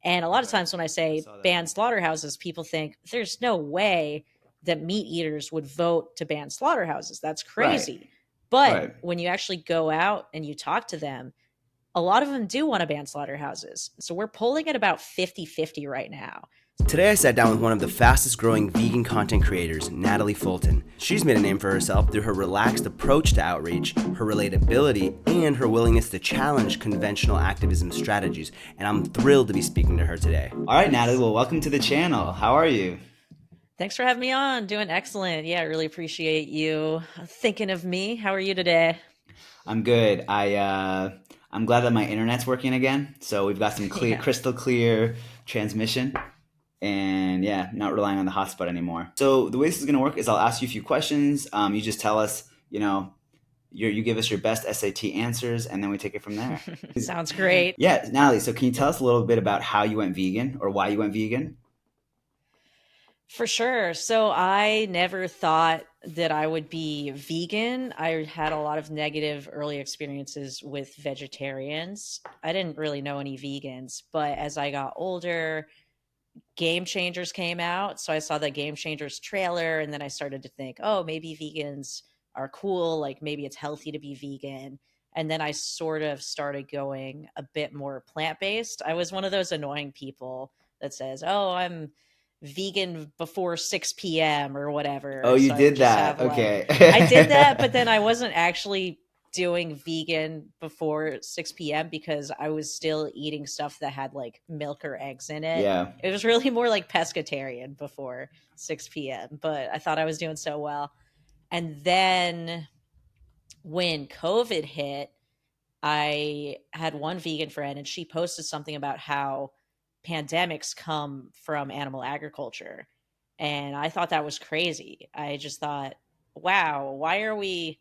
And a lot of Right. times when I I say saw that ban one. slaughterhouses, people think there's no way that meat eaters would vote to ban slaughterhouses. That's Right. crazy. But Right. when you actually go out and you talk to them, a lot of them do want to ban slaughterhouses. So we're polling at about 50-50 right now. Today I sat down with one of the fastest growing vegan content creators, Natalie Fulton. She's made a name for herself through her relaxed approach to outreach, her relatability, and her willingness to challenge conventional activism strategies, and I'm thrilled to be speaking to her today. All right, Natalie. Well, welcome to the channel. How are you? Thanks for having me on. Doing excellent. Yeah, I really appreciate you thinking of me. How are you today? I'm good. I'm glad that my internet's working again. So we've got some clear, Yeah. crystal clear transmission, and yeah, not relying on the hotspot anymore. So the way this is going to work is I'll ask you a few questions. You just tell us, you give us your best SAT answers, and then we take it from there. Sounds great. Yeah, Natalie. So can you tell us a little bit about how you went vegan or why you went vegan? For sure. So I never thought that I would be vegan. I had a lot of negative early experiences with vegetarians. I didn't really know any vegans, but as I got older, Game Changers came out. So I saw the Game Changers trailer and then I started to think, oh, maybe vegans are cool. Like maybe it's healthy to be vegan. And then I sort of started going a bit more plant based. I was one of those annoying people that says, oh, I'm vegan before 6 p.m. or Oh, whatever. you So I would did just that. have like, I did that, but Okay. then I wasn't actually doing vegan before 6 p.m. because I was still eating stuff that had like milk or eggs in it. Yeah. It was really more like pescatarian before 6 p.m., but I thought I was doing so well. And then when COVID hit, I had one vegan friend and she posted something about how pandemics come from animal agriculture. And I thought that was crazy. I just thought, wow, why are we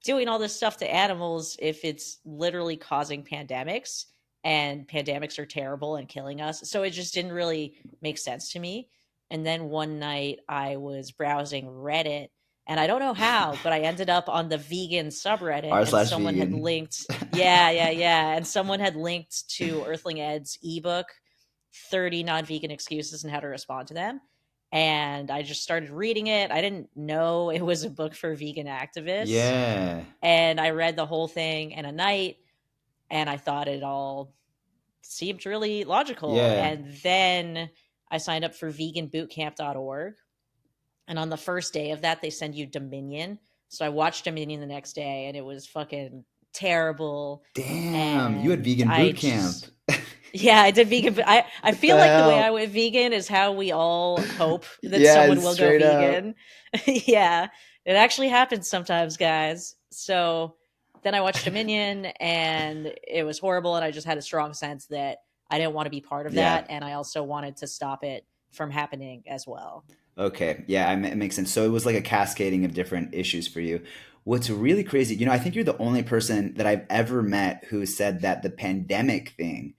doing all this stuff to animals if it's literally causing pandemics and pandemics are terrible and killing us? So it just didn't really make sense to me. And then one night I was browsing Reddit and I don't know how, but I ended up on the vegan subreddit R and slash someone had vegan. linked, yeah. And someone had linked to Earthling Ed's ebook, 30 non vegan excuses and how to respond to them. And I just started reading it. I didn't know it was a book for vegan activists, Yeah. and I read the whole thing in a night and I thought it all seemed really logical. Yeah. And then I signed up for veganbootcamp.org. And on the first day of that, they send you Dominion. So I watched Dominion the next day and it was fucking terrible. Damn, you had And vegan I boot camp. just, yeah, I did vegan. I What the feel like the way I hell? went vegan is how we all hope that Yeah, someone will go straight up. vegan. Yeah, it actually happens sometimes, guys. So then I watched Dominion and it was horrible. And I just had a strong sense that I didn't want to be part of Yeah. that. And I also wanted to stop it from happening as well. Okay. Yeah, it makes sense. So it was like a cascading of different issues for you. What's really crazy, I think you're the only person that I've ever met who said that the pandemic thing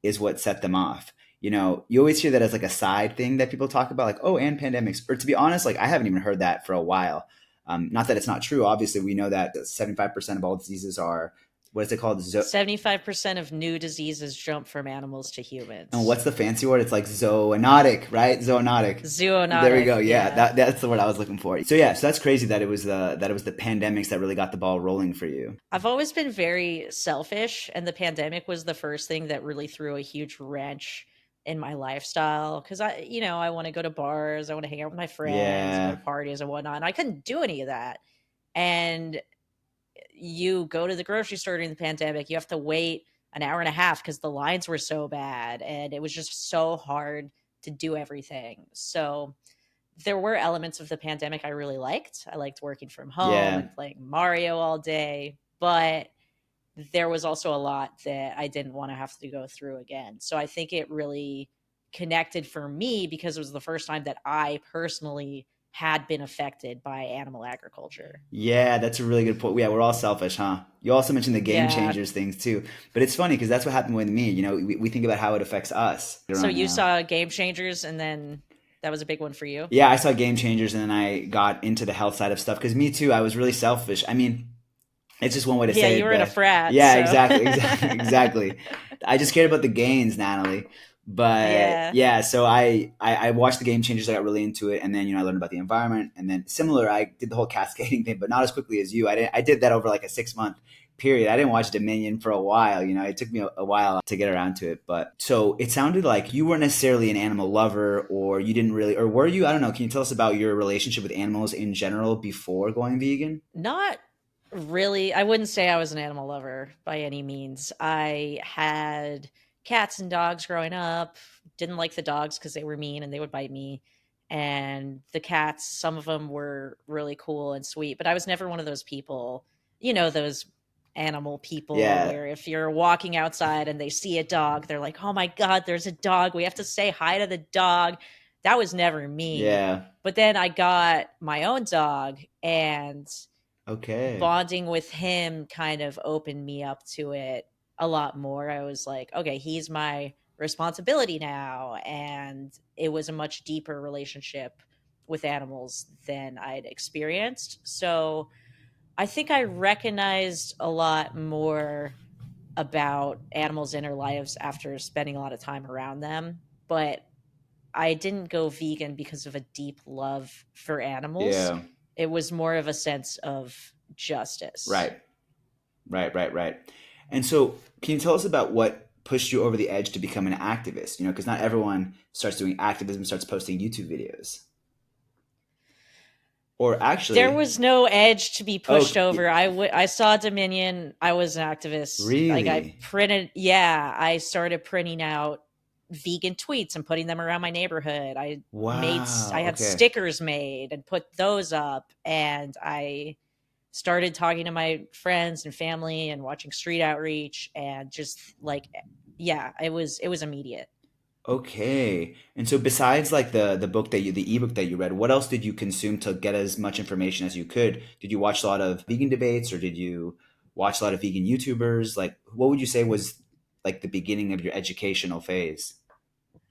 is what set them off. You always hear that as like a side thing that people talk about, like, oh, and pandemics. Or to be honest, like I haven't even heard that for a while. Not that it's not true. Obviously, we know that 75% of all diseases are, what is it called? 75% of new diseases jump from animals to And humans. what's the fancy word? It's like zoonotic, right? Zoonotic. There we go. Zoonotic, Yeah, yeah. that's the word I was looking for. So yeah, so that's crazy that it was the pandemics that really got the ball rolling for you. I've always been very selfish, and the pandemic was the first thing that really threw a huge wrench in my lifestyle. Because I want to go to bars, I want to hang out with my friends, go to Yeah, parties and whatnot. And I couldn't do any of that. And you go to the grocery store during the pandemic, you have to wait an hour and a half because the lines were so bad, and it was just so hard to do everything. So there were elements of the pandemic I really liked. I liked working from home yeah. and playing Mario all day, but there was also a lot that I didn't want to have to go through again. So I think it really connected for me because it was the first time that I personally had been affected by animal agriculture. Yeah, that's a really good point. Yeah, we're all selfish, huh? You also mentioned the game Yeah. changers things too. But it's funny because that's what happened with me. We think about how it affects us So right you now. saw Game Changers and then that was a big one for you? Yeah, I saw game changers and then I got into the health side of stuff because me too, I was really selfish. I mean, it's just one way to Yeah, say you it, were in a but frat, yeah, so exactly. I just cared about the gains, Natalie. But Yeah. yeah, so I watched the Game Changers. I got really into it, and then I learned about the environment, and then similar, I did the whole cascading thing, but not as quickly as you. I did that over like a 6 month period. I didn't watch Dominion for a while. It took me a while to get around to it. But so it sounded like you weren't necessarily an animal lover, or you didn't really, or were you? I don't know. Can you tell us about your relationship with animals in general before going vegan? Not really. I wouldn't say I was an animal lover by any means. I had cats and dogs growing up. Didn't like the dogs because they were mean and they would bite me. And the cats, some of them were really cool and sweet, but I was never one of those people, those animal people Yeah, where if you're walking outside and they see a dog, they're like, oh my God, there's a dog. We have to say hi to the dog. That was never me. yeah. But then I got my own dog, and Okay. bonding with him kind of opened me up to it a lot more. I was like, okay, he's my responsibility now. And it was a much deeper relationship with animals than I'd experienced. So I think I recognized a lot more about animals' inner lives after spending a lot of time around them. But I didn't go vegan because of a deep love for animals. Yeah. It was more of a sense of justice. Right. Right. And so, can you tell us about what pushed you over the edge to become an activist? Because not everyone starts doing activism, starts posting YouTube videos. Or There actually, was no edge to be pushed oh, over. I saw Dominion. I was an activist. Like really? yeah, I started printing out vegan tweets and putting them around my neighborhood. I Wow. had Okay. stickers made and put those up, and I started talking to my friends and family and watching street outreach, and just like, yeah, it was immediate. Okay. And so, besides like the book the ebook that you read, what else did you consume to get as much information as you could? Did you watch a lot of vegan debates, or did you watch a lot of vegan YouTubers? Like, what would you say was like the beginning of your educational phase?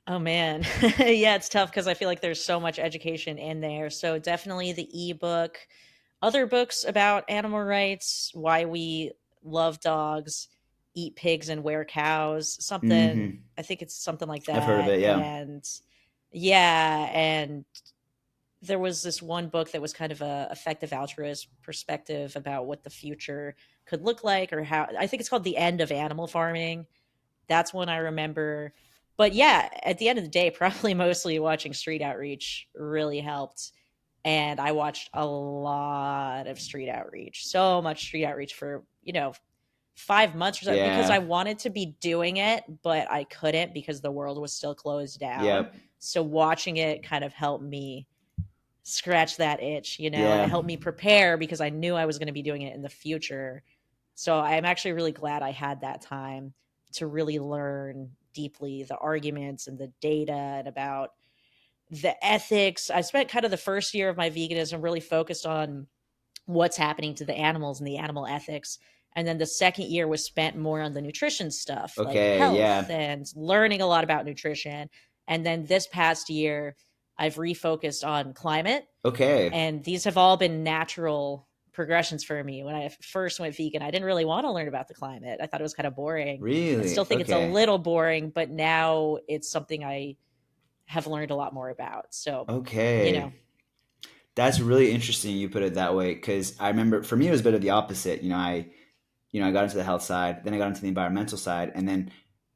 Oh man. Yeah, it's tough because I feel like there's so much education in there. So definitely the ebook, other books about animal rights, why we love dogs, eat pigs and wear cows, something, Mm-hmm. I think it's something like I've heard of that. it. Yeah. And yeah, and there was this one book that was kind of a effective altruist perspective about what the future could look like, or how, I think it's called The End of Animal Farming. That's one I remember. But yeah, at the end of the day, probably mostly watching street outreach really helped. And I watched a lot of street outreach, so much street outreach for, 5 months or so, because I Yeah. wanted to be doing it, but I couldn't because the world was still closed down. Yep. So watching it kind of helped me scratch that itch, and it Yeah. helped me prepare because I knew I was going to be doing it in the future. So I'm actually really glad I had that time to really learn deeply the arguments and the data and about the ethics. I spent kind of the first year of my veganism really focused on what's happening to the animals and the animal ethics. And then the second year was spent more on the nutrition stuff, like Okay. health Yeah. and learning a lot about nutrition. And then this past year, I've refocused on climate. Okay. And these have all been natural progressions for me. When I first went vegan, I didn't really want to learn about the climate. I thought it was kind of boring. I still Really? think it's a Okay. little boring, but now it's something I have learned a lot more about. So, you Okay. know, That's really interesting you put it that way because I remember for me it was a bit of the opposite. I got into the health side, then I got into the environmental side, and then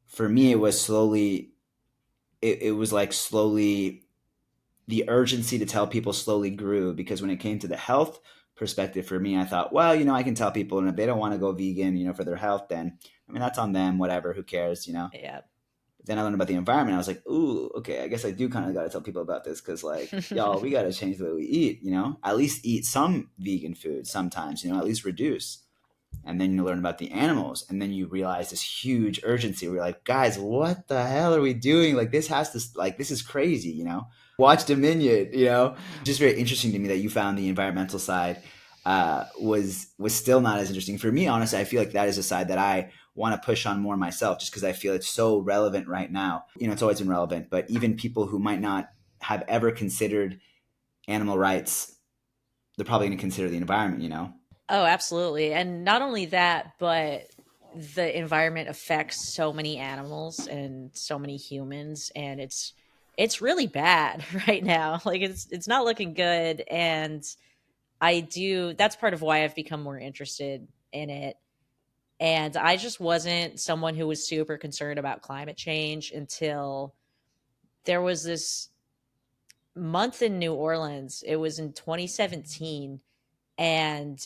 for me it was slowly it was like slowly the urgency to tell people slowly grew because when it came to the health perspective for me, I thought, well, I can tell people and if they don't want to go vegan, for their health, then I mean that's on them, whatever, who cares. yeah. Then I learned about the environment. I was like, ooh, okay, I guess I do kind of got to tell people about this because, like, y'all, we got to change the way we eat. At least eat some vegan food sometimes, at least reduce. And then you learn about the animals. And then you realize this huge urgency. We're like, guys, what the hell are we doing? Like, this is crazy. Watch Dominion. Just very interesting to me that you found the environmental side was still not as interesting. For me, honestly, I feel like that is a side that I want to push on more myself just because I feel it's so relevant right now. It's always been relevant, but even people who might not have ever considered animal rights, they're probably going to consider the environment. Oh, absolutely. And not only that, but the environment affects so many animals and so many humans, and it's really bad right now. Like it's not looking good, and I do that's part of why I've become more interested in it. And I just wasn't someone who was super concerned about climate change until there was this month in New Orleans. It was in 2017, and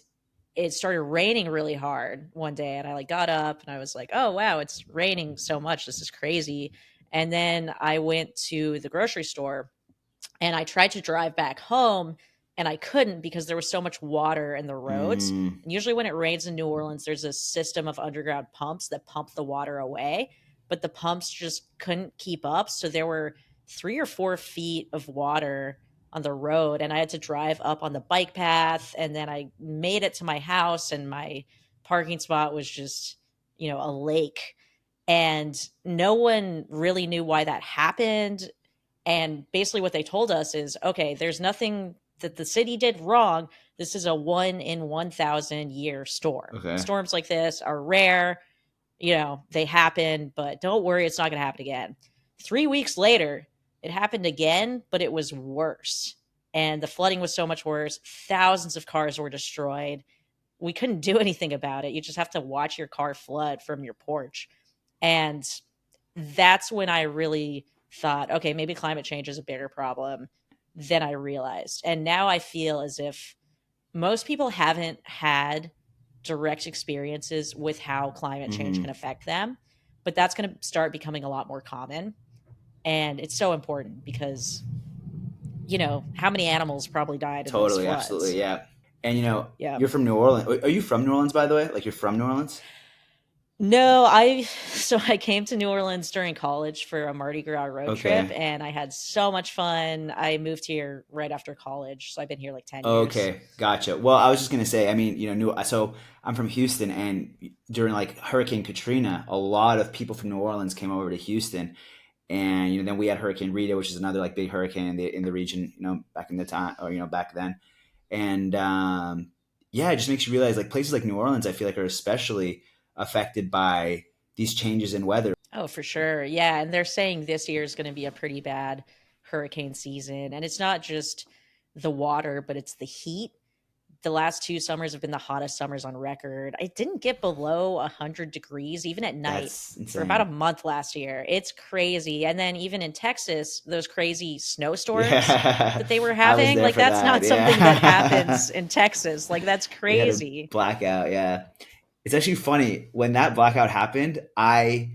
it started raining really hard one day, and I like got up and I was like, "Oh wow, it's raining so much. This is crazy." And then I went to the grocery store and I tried to drive back home and I couldn't because there was so much water in the roads. Mm, And usually when it rains in New Orleans, there's a system of underground pumps that pump the water away, but the pumps just couldn't keep up. So there were 3 or 4 feet of water on the road, and I had to drive up on the bike path. And then I made it to my house, and my parking spot was just, a lake. And no one really knew why that happened. And basically, what they told us is, okay, there's nothing that the city did wrong. This is a 1 in 1,000 year storm. okay. Storms like this are rare. They happen, but don't worry, it's not going to happen again. 3 weeks later, it happened again, but it was worse. And the flooding was so much worse. Thousands of cars were destroyed. We couldn't do anything about it. You just have to watch your car flood from your porch. And that's when I really thought, okay, maybe climate change is a bigger problem than I realized. And now I feel as if most people haven't had direct experiences with how climate change can Hmm. affect them, but that's going to start becoming a lot more common. And it's so important because, how many animals probably died in those Totally, absolutely, floods? yeah. And Yeah. you're from New Orleans. Are you from New Orleans, by the way? Like you're from New Orleans? No, I came to New Orleans during college for a Mardi Gras road trip, Okay. and I had so much fun. I moved here right after college, so I've been here like 10 years. Okay, gotcha. Well, I was just gonna say, I mean, so I'm from Houston, and during like Hurricane Katrina, a lot of people from New Orleans came over to Houston, and then we had Hurricane Rita, which is another like big hurricane in the region, back in the time, or back then, and yeah, it just makes you realize like places like New Orleans, I feel like are especially affected by these changes in weather. Oh, for sure. Yeah, and they're saying this year is going to be a pretty bad hurricane season, and it's not just the water, but it's the heat. The last 2 summers have been the hottest summers on record. It didn't get below 100 degrees even at night That's for about a insane. month last year. It's crazy. And then even in Texas, those crazy snowstorms that Yeah, they were I was having, there like for that's that. not something that Yeah. happens in Texas. Like that's We had a crazy. blackout. Yeah, it's actually funny when that blackout happened. I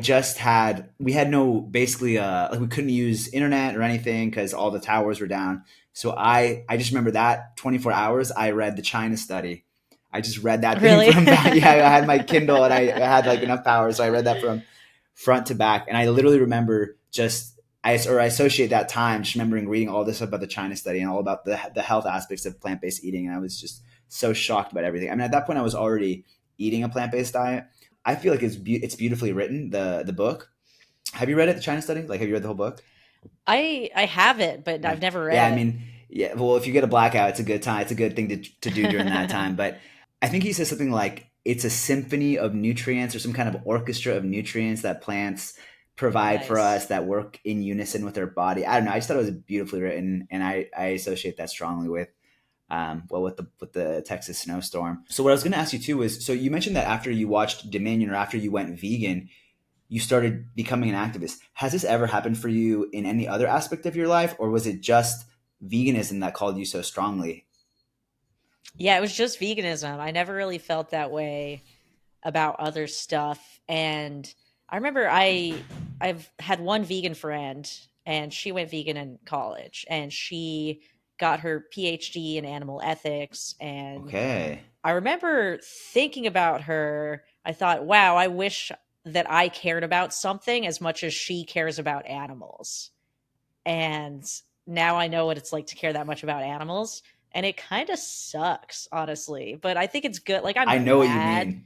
just had we had no basically like we couldn't use internet or anything because all the towers were down. So I just remember that 24 hours I read the China study. I just read that thing Really? from back. Yeah, I had my Kindle and I had like enough power, so I read that from front to back. And I literally remember I associate that time just remembering reading all this about the China study and all about the health aspects of plant based eating. And I was just so shocked about everything. I mean, at that point, I was already eating a plant based diet. I feel like it's beautifully written, the book. Have you read it, the China study? Like, have you read the whole book? I have it, but Yeah, I've never read yeah. I it. mean, yeah. Well, if you get a blackout, it's a good time. It's a good thing to do during that time. But I think he says something like it's a symphony of nutrients or some kind of orchestra of nutrients that plants provide for Nice. us that work in unison with our body. I don't know. I just thought it was beautifully written, and I associate that strongly with with the Texas snowstorm. So what I was going to ask you too was, so you mentioned that after you watched Dominion or after you went vegan, you started becoming an activist. Has this ever happened for you in any other aspect of your life, or was it just veganism that called you so strongly? Yeah, it was just veganism. I never really felt that way about other stuff. And I remember I've had one vegan friend, and she went vegan in college, and she got her PhD in animal ethics. And Okay. I remember thinking about her. I thought, wow, I wish that I cared about something as much as she cares about animals. And now I know what it's like to care that much about animals. And it kind of sucks, honestly. But I think it's good. Like, I'm I know what you glad. mean.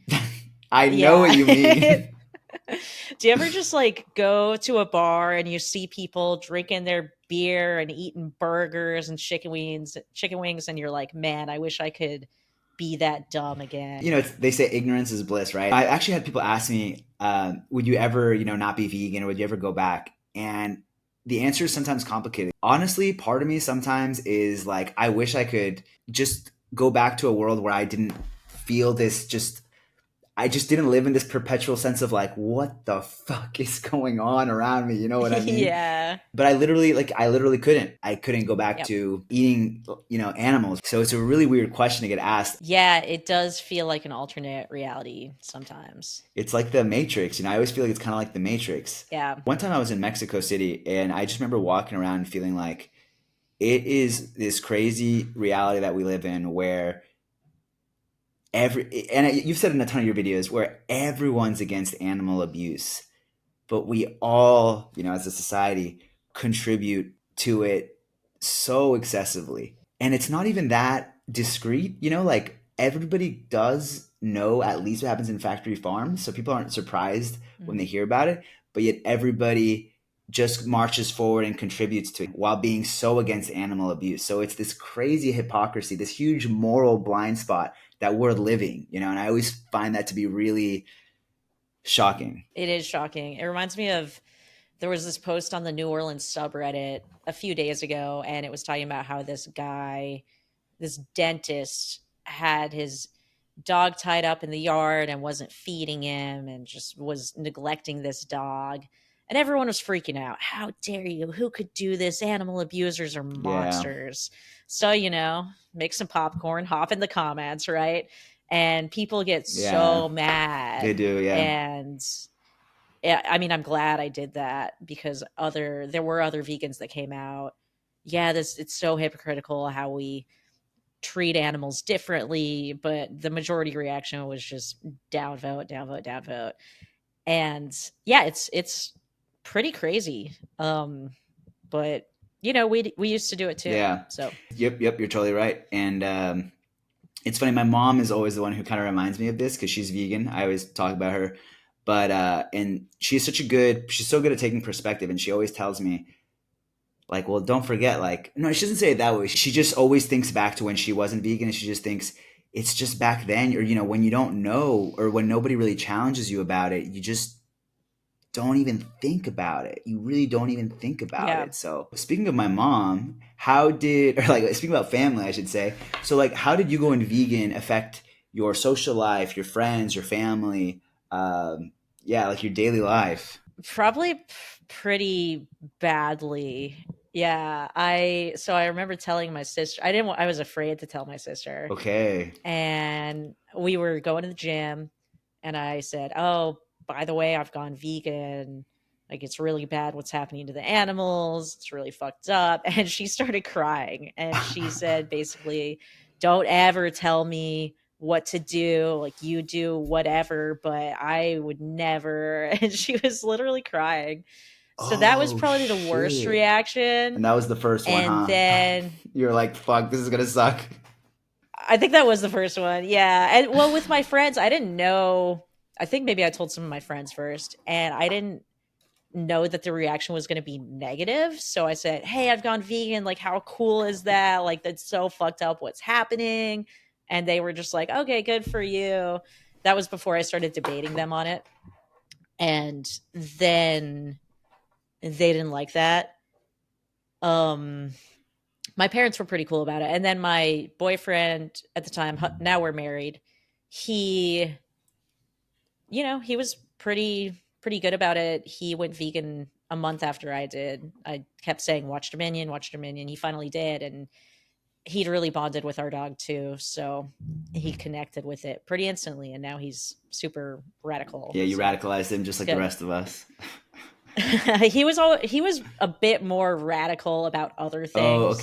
I know what Yeah. you mean. Do you ever just like go to a bar and you see people drinking their beer and eating burgers and chicken wings, and you're like, man, I wish I could be that dumb again. They say ignorance is bliss, right? I actually had people ask me, would you ever, not be vegan, or would you ever go back? And the answer is sometimes complicated. Honestly, part of me sometimes is like, I wish I could just go back to a world where I didn't feel this I just didn't live in this perpetual sense of like, what the fuck is going on around me? You know what I mean? Yeah. But I literally couldn't. I couldn't go back Yep. to eating, animals. So it's a really weird question to get asked. Yeah, it does feel like an alternate reality sometimes. It's like the Matrix. I always feel like it's kind of like the Matrix. Yeah. One time I was in Mexico City, and I just remember walking around and feeling like it is this crazy reality that we live in where you've said in a ton of your videos, where everyone's against animal abuse, but we all, as a society, contribute to it so excessively. And it's not even that discreet, like everybody does know at least what happens in factory farms. So people aren't surprised when they hear about it, but yet everybody just marches forward and contributes to it while being so against animal abuse. So it's this crazy hypocrisy, this huge moral blind spot that we're living, and I always find that to be really shocking. It is shocking. It reminds me of, there was this post on the New Orleans subreddit a few days ago, and it was talking about how this guy, this dentist, had his dog tied up in the yard and wasn't feeding him and just was neglecting this dog. And everyone was freaking out. How dare you? Who could do this? Animal abusers are monsters. So, make some popcorn, hop in the comments, right? And people get so mad. They do, yeah. And I mean, I'm glad I did that, because there were other vegans that came out. Yeah, it's so hypocritical how we treat animals differently, but the majority reaction was just downvote, downvote, downvote. And yeah, it's pretty crazy. But we used to do it too. Yeah. So Yep, you're totally right. And it's funny, my mom is always the one who kind of reminds me of this because she's vegan. I always talk about her. But and she's so good at taking perspective, and she always tells me, like, well, don't forget, like, no, she doesn't say it that way. She just always thinks back to when she wasn't vegan, and she just thinks it's just back then, or, when you don't know, or when nobody really challenges you about it, you just don't even think about it. You really don't even think about it. So speaking of my mom, speaking about family, I should say. So like, how did you going vegan affect your social life, your friends, your family? Like your daily life? Probably pretty badly. Yeah, I remember telling my sister. I was afraid to tell my sister. Okay. And we were going to the gym, and I said, "Oh, by the way, I've gone vegan. Like, it's really bad what's happening to the animals. It's really fucked up." And she started crying, and she said basically, "Don't ever tell me what to do. Like, you do whatever, but I would never." And she was literally crying. So that was probably the worst reaction. And that was the first one, And huh? then You're like, fuck, this is gonna suck. I think that was the first one. Yeah. And well, with my friends, I didn't know. I think maybe I told some of my friends first, and I didn't know that the reaction was going to be negative. So I said, "Hey, I've gone vegan. Like, how cool is that? Like, that's so fucked up what's happening." And they were just like, "Okay, good for you." That was before I started debating them on it. And then they didn't like that. My parents were pretty cool about it. And then my boyfriend at the time, now we're married, he was pretty good about it. He went vegan a month after I did. I kept saying, watch Dominion, watch Dominion. He finally did. And he'd really bonded with our dog too. So he connected with it pretty instantly. And now he's super radical. Yeah, you radicalized him just like the rest of us. he was a bit more radical about other things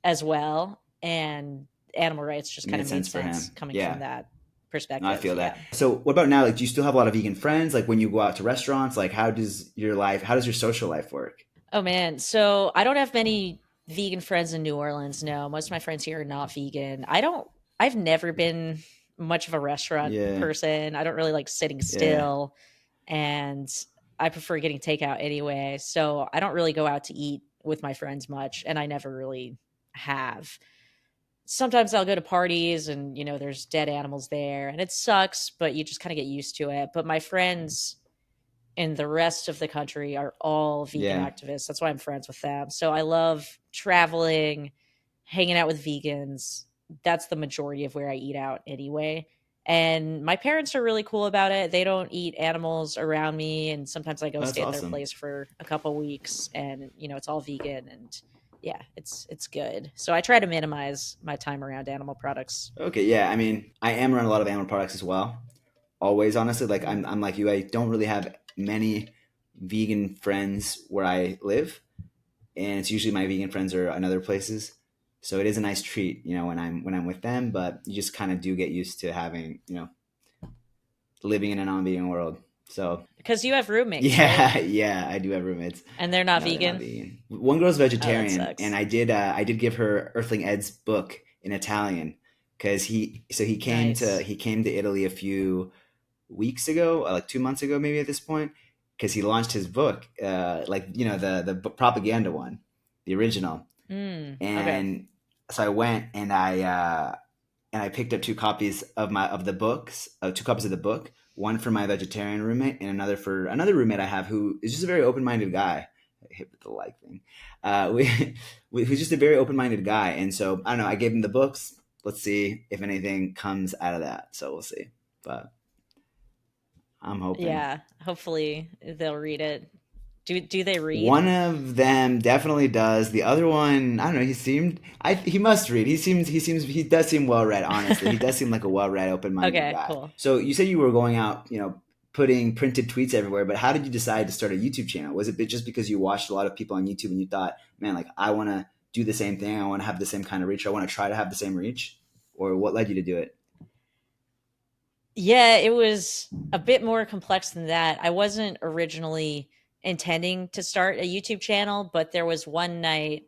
as well. And animal rights just kind of made sense coming from that perspective. No, I feel that. So what about now? Like, do you still have a lot of vegan friends? Like, when you go out to restaurants, like, how does your social life work? Oh man. So I don't have many vegan friends in New Orleans. No, most of my friends here are not vegan. I've never been much of a restaurant person. I don't really like sitting still, and I prefer getting takeout anyway. So I don't really go out to eat with my friends much, and I never really have. sometimes I'll go to parties and, there's dead animals there and it sucks, but you just kind of get used to it. But my friends in the rest of the country are all vegan Yeah, activists. That's why I'm friends with them. So I love traveling, hanging out with vegans. That's the majority of where I eat out anyway. And my parents are really cool about it. They don't eat animals around me. And sometimes I go that's stay at their awesome. place for a couple weeks and, it's all vegan and yeah, it's good. So I try to minimize my time around animal products. Okay, yeah. I mean, I am around a lot of animal products as well. Always, honestly, like Mm, I'm like you. I don't really have many vegan friends where I live, and it's usually my vegan friends are in other places. So it is a nice treat, when I'm with them. But you just kind of do get used to having, living in a non-vegan world. So because you have roommates, right? yeah, yeah, I do have roommates. And they're not No, they're not vegan. vegan. One girl's Oh, that vegetarian, and sucks. I did give her Earthling Ed's book in Italian because Nice. he came to Italy a few weeks ago, like 2 months ago, maybe at this point, because he launched his book, like the propaganda one, the original, Okay. and so I went and I picked up two copies of the book, one for my vegetarian roommate and another for another roommate I have who is just a very open minded guy. I hit with the like thing. Who's just a very open minded guy, and so I don't know. I gave him the books. Let's see if anything comes out of that. So we'll see, but I'm hoping. Yeah. Hopefully they'll read it. Do they read? One of them definitely does. The other one, I don't know. He must read. He does seem well read. Honestly, he does seem like a well read, open minded Okay, guy. cool. So you said you were going out, putting printed tweets everywhere. But how did you decide to start a YouTube channel? Was it just because you watched a lot of people on YouTube and you thought, man, like I want to do the same thing. I want to have the same kind of reach. I want to try to have the same reach. Or what led you to do it? Yeah, it was a bit more complex than that. I wasn't originally intending to start a YouTube channel, but there was one night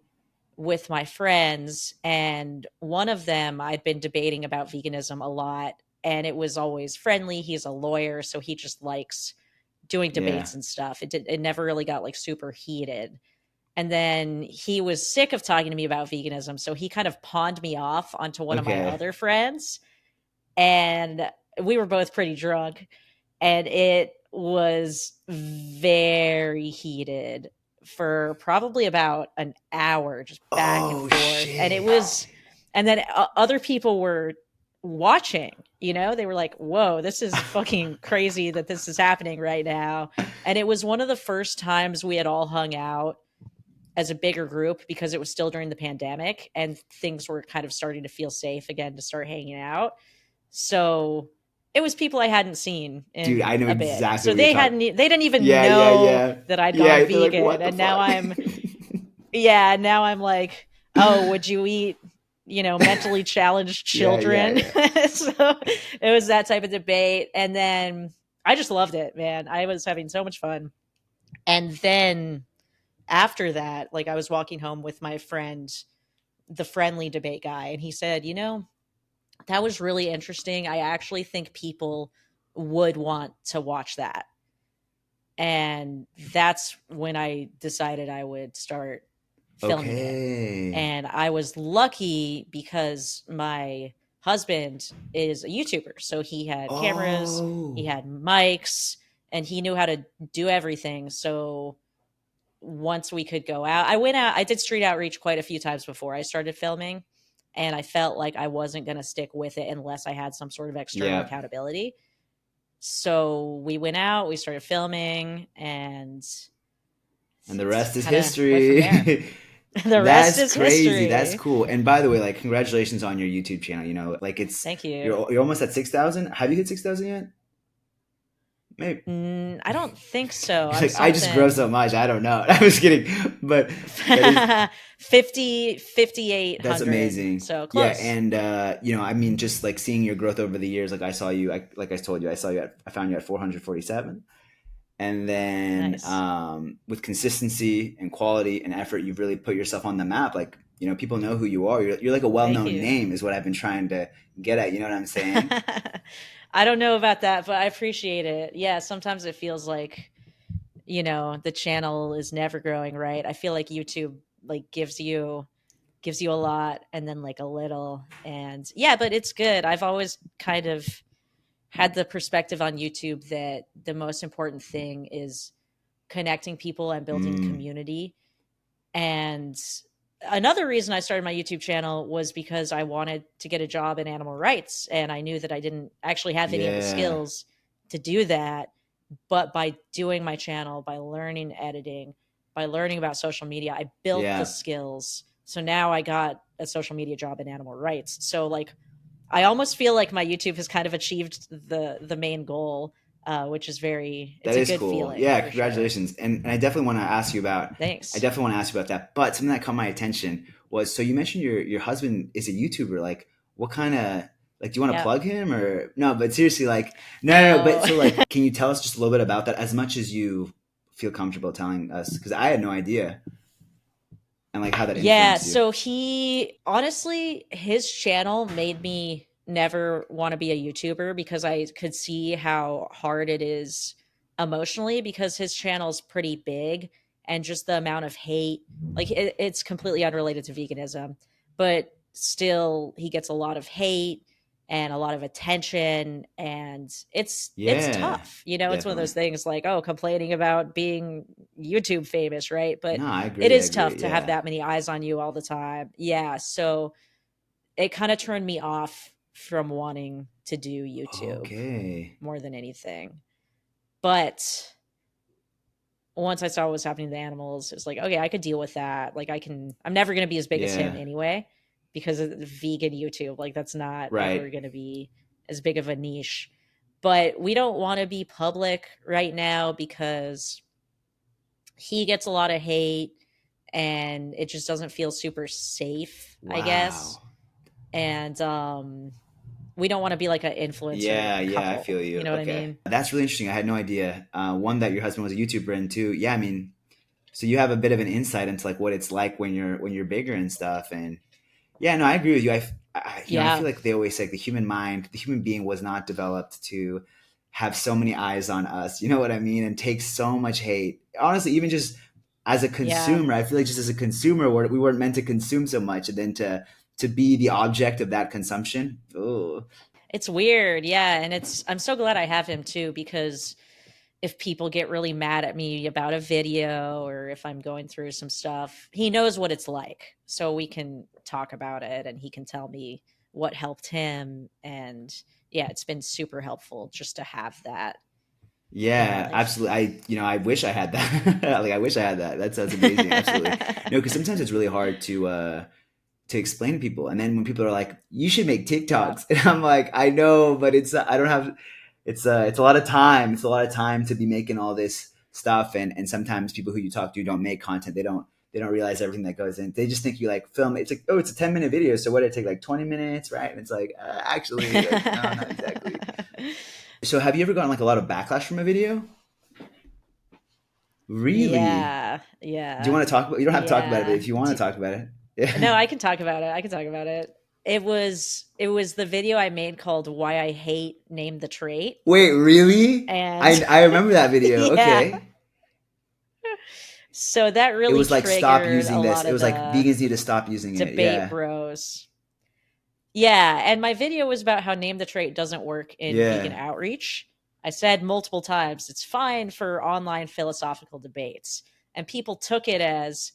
with my friends, and one of them I'd been debating about veganism a lot, and it was always friendly. He's a lawyer, so he just likes doing Yeah. debates and stuff. It never really got like super heated. And then he was sick of talking to me about veganism, so he kind of pawned me off onto one of my Okay. other friends, and we were both pretty drunk, and it was very heated for probably about an hour, just back and Oh forth. And it shit. was, and then other people were watching, they were like, whoa, this is fucking crazy that this is happening right now. And it was one of the first times we had all hung out as a bigger group because it was still during the pandemic and things were kind of starting to feel safe again to start hanging out. So it was people I hadn't seen Dude, I in know a bit. exactly So what you're talking. they didn't even Yeah, yeah, know yeah. that I'd gone Yeah, they're like, vegan. what the And now fuck? I'm, yeah, now I'm like, oh, would you eat, mentally challenged Yeah, yeah, children? yeah. So it was that type of debate. And then I just loved it, man. I was having so much fun. And then after that, like I was walking home with my friend, the friendly debate guy, and he said, that was really interesting. I actually think people would want to watch that. And that's when I decided I would start filming it. Okay. And I was lucky because my husband is a YouTuber. So he had cameras, he Oh. had mics, and he knew how to do everything. So once we could go out, I went out, I did street outreach quite a few times before I started filming. And I felt like I wasn't going to stick with it unless I had some sort of external Yeah. accountability. So we went out, we started filming, and And the it's rest is kind of went from there. history. The rest That's is crazy. That's history. cool. And by the way, like congratulations on your YouTube channel. Like Thank you. you're almost at 6,000. Have you hit 6,000 yet? Maybe. I don't think so. I'm Like I just grow something so much. I don't know. I was kidding. But that is 58 that's hundred. amazing. So Yeah, close. and I mean, just like seeing your growth over the years. Like I saw you. Like I told you, I found you at 447, and then Nice. with consistency and quality and effort, you've really put yourself on the map. Like people know who you are. You're like a well Thank known you. name, is what I've been trying to get at. You know what I'm saying? I don't know about that, but I appreciate it. Yeah, sometimes it feels like, the channel is never growing, right? I feel like YouTube like gives you a lot and then like a little. And yeah, but it's good. I've always kind of had the perspective on YouTube that the most important thing is connecting people and building Mm, community. And another reason I started my YouTube channel was because I wanted to get a job in animal rights. And I knew that I didn't actually have any of the yeah. skills to do that. But by doing my channel, by learning editing, by learning about social media, I built the Yeah. skills. So now I got a social media job in animal rights. So like I almost feel like my YouTube has kind of achieved the main goal, which is very it's That a is good cool. feeling Yeah, for sure. congratulations. And I definitely want to ask you about I Thanks. definitely want to ask you about that. But something that caught my attention was so you mentioned your husband is a YouTuber. Like what kind of like do you want to Yep. plug him or no, but seriously like no, but Oh. so like can you tell us just a little bit about that as much as you feel comfortable telling us cuz I had no idea and like how that Yeah, influenced you. so he honestly, his channel made me never want to be a YouTuber because I could see how hard it is emotionally because his channel's pretty big and just the amount of hate, like it's completely unrelated to veganism, but still he gets a lot of hate and a lot of attention and it's Yeah, tough. You know, it's one of those definitely. things like, oh, complaining about being YouTube famous, right? But No, I it agree. I is agree. tough to have Yeah. that many eyes on you all the time. Yeah, so it kind of turned me off from wanting to do YouTube Okay. more than anything. But once I saw what was happening to the animals, it was like, okay, I could deal with that. Like I'm never going to be as big as him Yeah. anyway because of the vegan YouTube. Like that's not ever Right. going to be as big of a niche. But we don't want to be public right now because he gets a lot of hate and it just doesn't feel super safe, I guess. Wow. And we don't want to be like an influencer Yeah, yeah, I couple. feel You you. know what I Okay. mean? That's really interesting. I had no idea. One that your husband was a YouTuber and two, yeah, I mean, so you have a bit of an insight into like what it's like when you're bigger and stuff. And yeah, no, I agree with you. I Yeah. feel like they always say like, the human mind, the human being was not developed to have so many eyes on us. You know what I mean? And take so much hate. Honestly, even just as a Yeah. consumer, I feel like just as a consumer, we weren't meant to consume so much, and then to be the object of that consumption. Oh, It's weird. Yeah. And I'm so glad I have him too because if people get really mad at me about a video or if I'm going through some stuff, he knows what it's like. So we can talk about it and he can tell me what helped him. And yeah, it's been super helpful just to have that in my yeah, life. absolutely. I wish I had that. Like, I wish I had that. That sounds amazing. Absolutely. No, because sometimes it's really hard to explain to people, and then when people are like, "You should make Yeah. TikToks," and I'm like, "I know, but I don't have. It's a lot of time. It's a lot of time to be making all this stuff, and sometimes people who you talk to don't make content. They don't realize everything that goes in. They just think you like film. It's like, oh, it's a 10-minute video, so what did it take like 20 minutes, right? And it's like, actually, like, no, not exactly. So have you ever gotten like a lot of backlash from a video? Really? Yeah, Do you yeah, want to talk about? You don't have to talk about it, but yeah. if you want to talk about it, No, yeah. I can talk about it. I can talk about it. It was the video I made called "Why I Hate Name the Trait," Wait, really? and I remember that video. yeah, Okay. so that It really was like stop triggered a using this. lot It of was like the vegans need to stop using it. debate Yeah. bros. Yeah, and my video was about how name the trait doesn't work in vegan Yeah. outreach. I said multiple times it's fine for online philosophical debates, and people took it as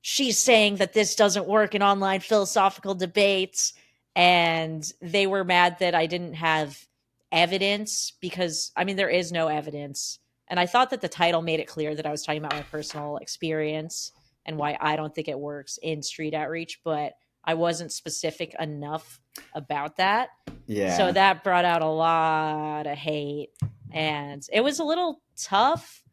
she's saying that this doesn't work in online philosophical debates, and they were mad that I didn't have evidence because I mean there is no evidence. And I thought that the title made it clear that I was talking about my personal experience and why I don't think it works in street outreach, but I wasn't specific enough about that. So Yeah. that brought out a lot of hate and it was a little tough,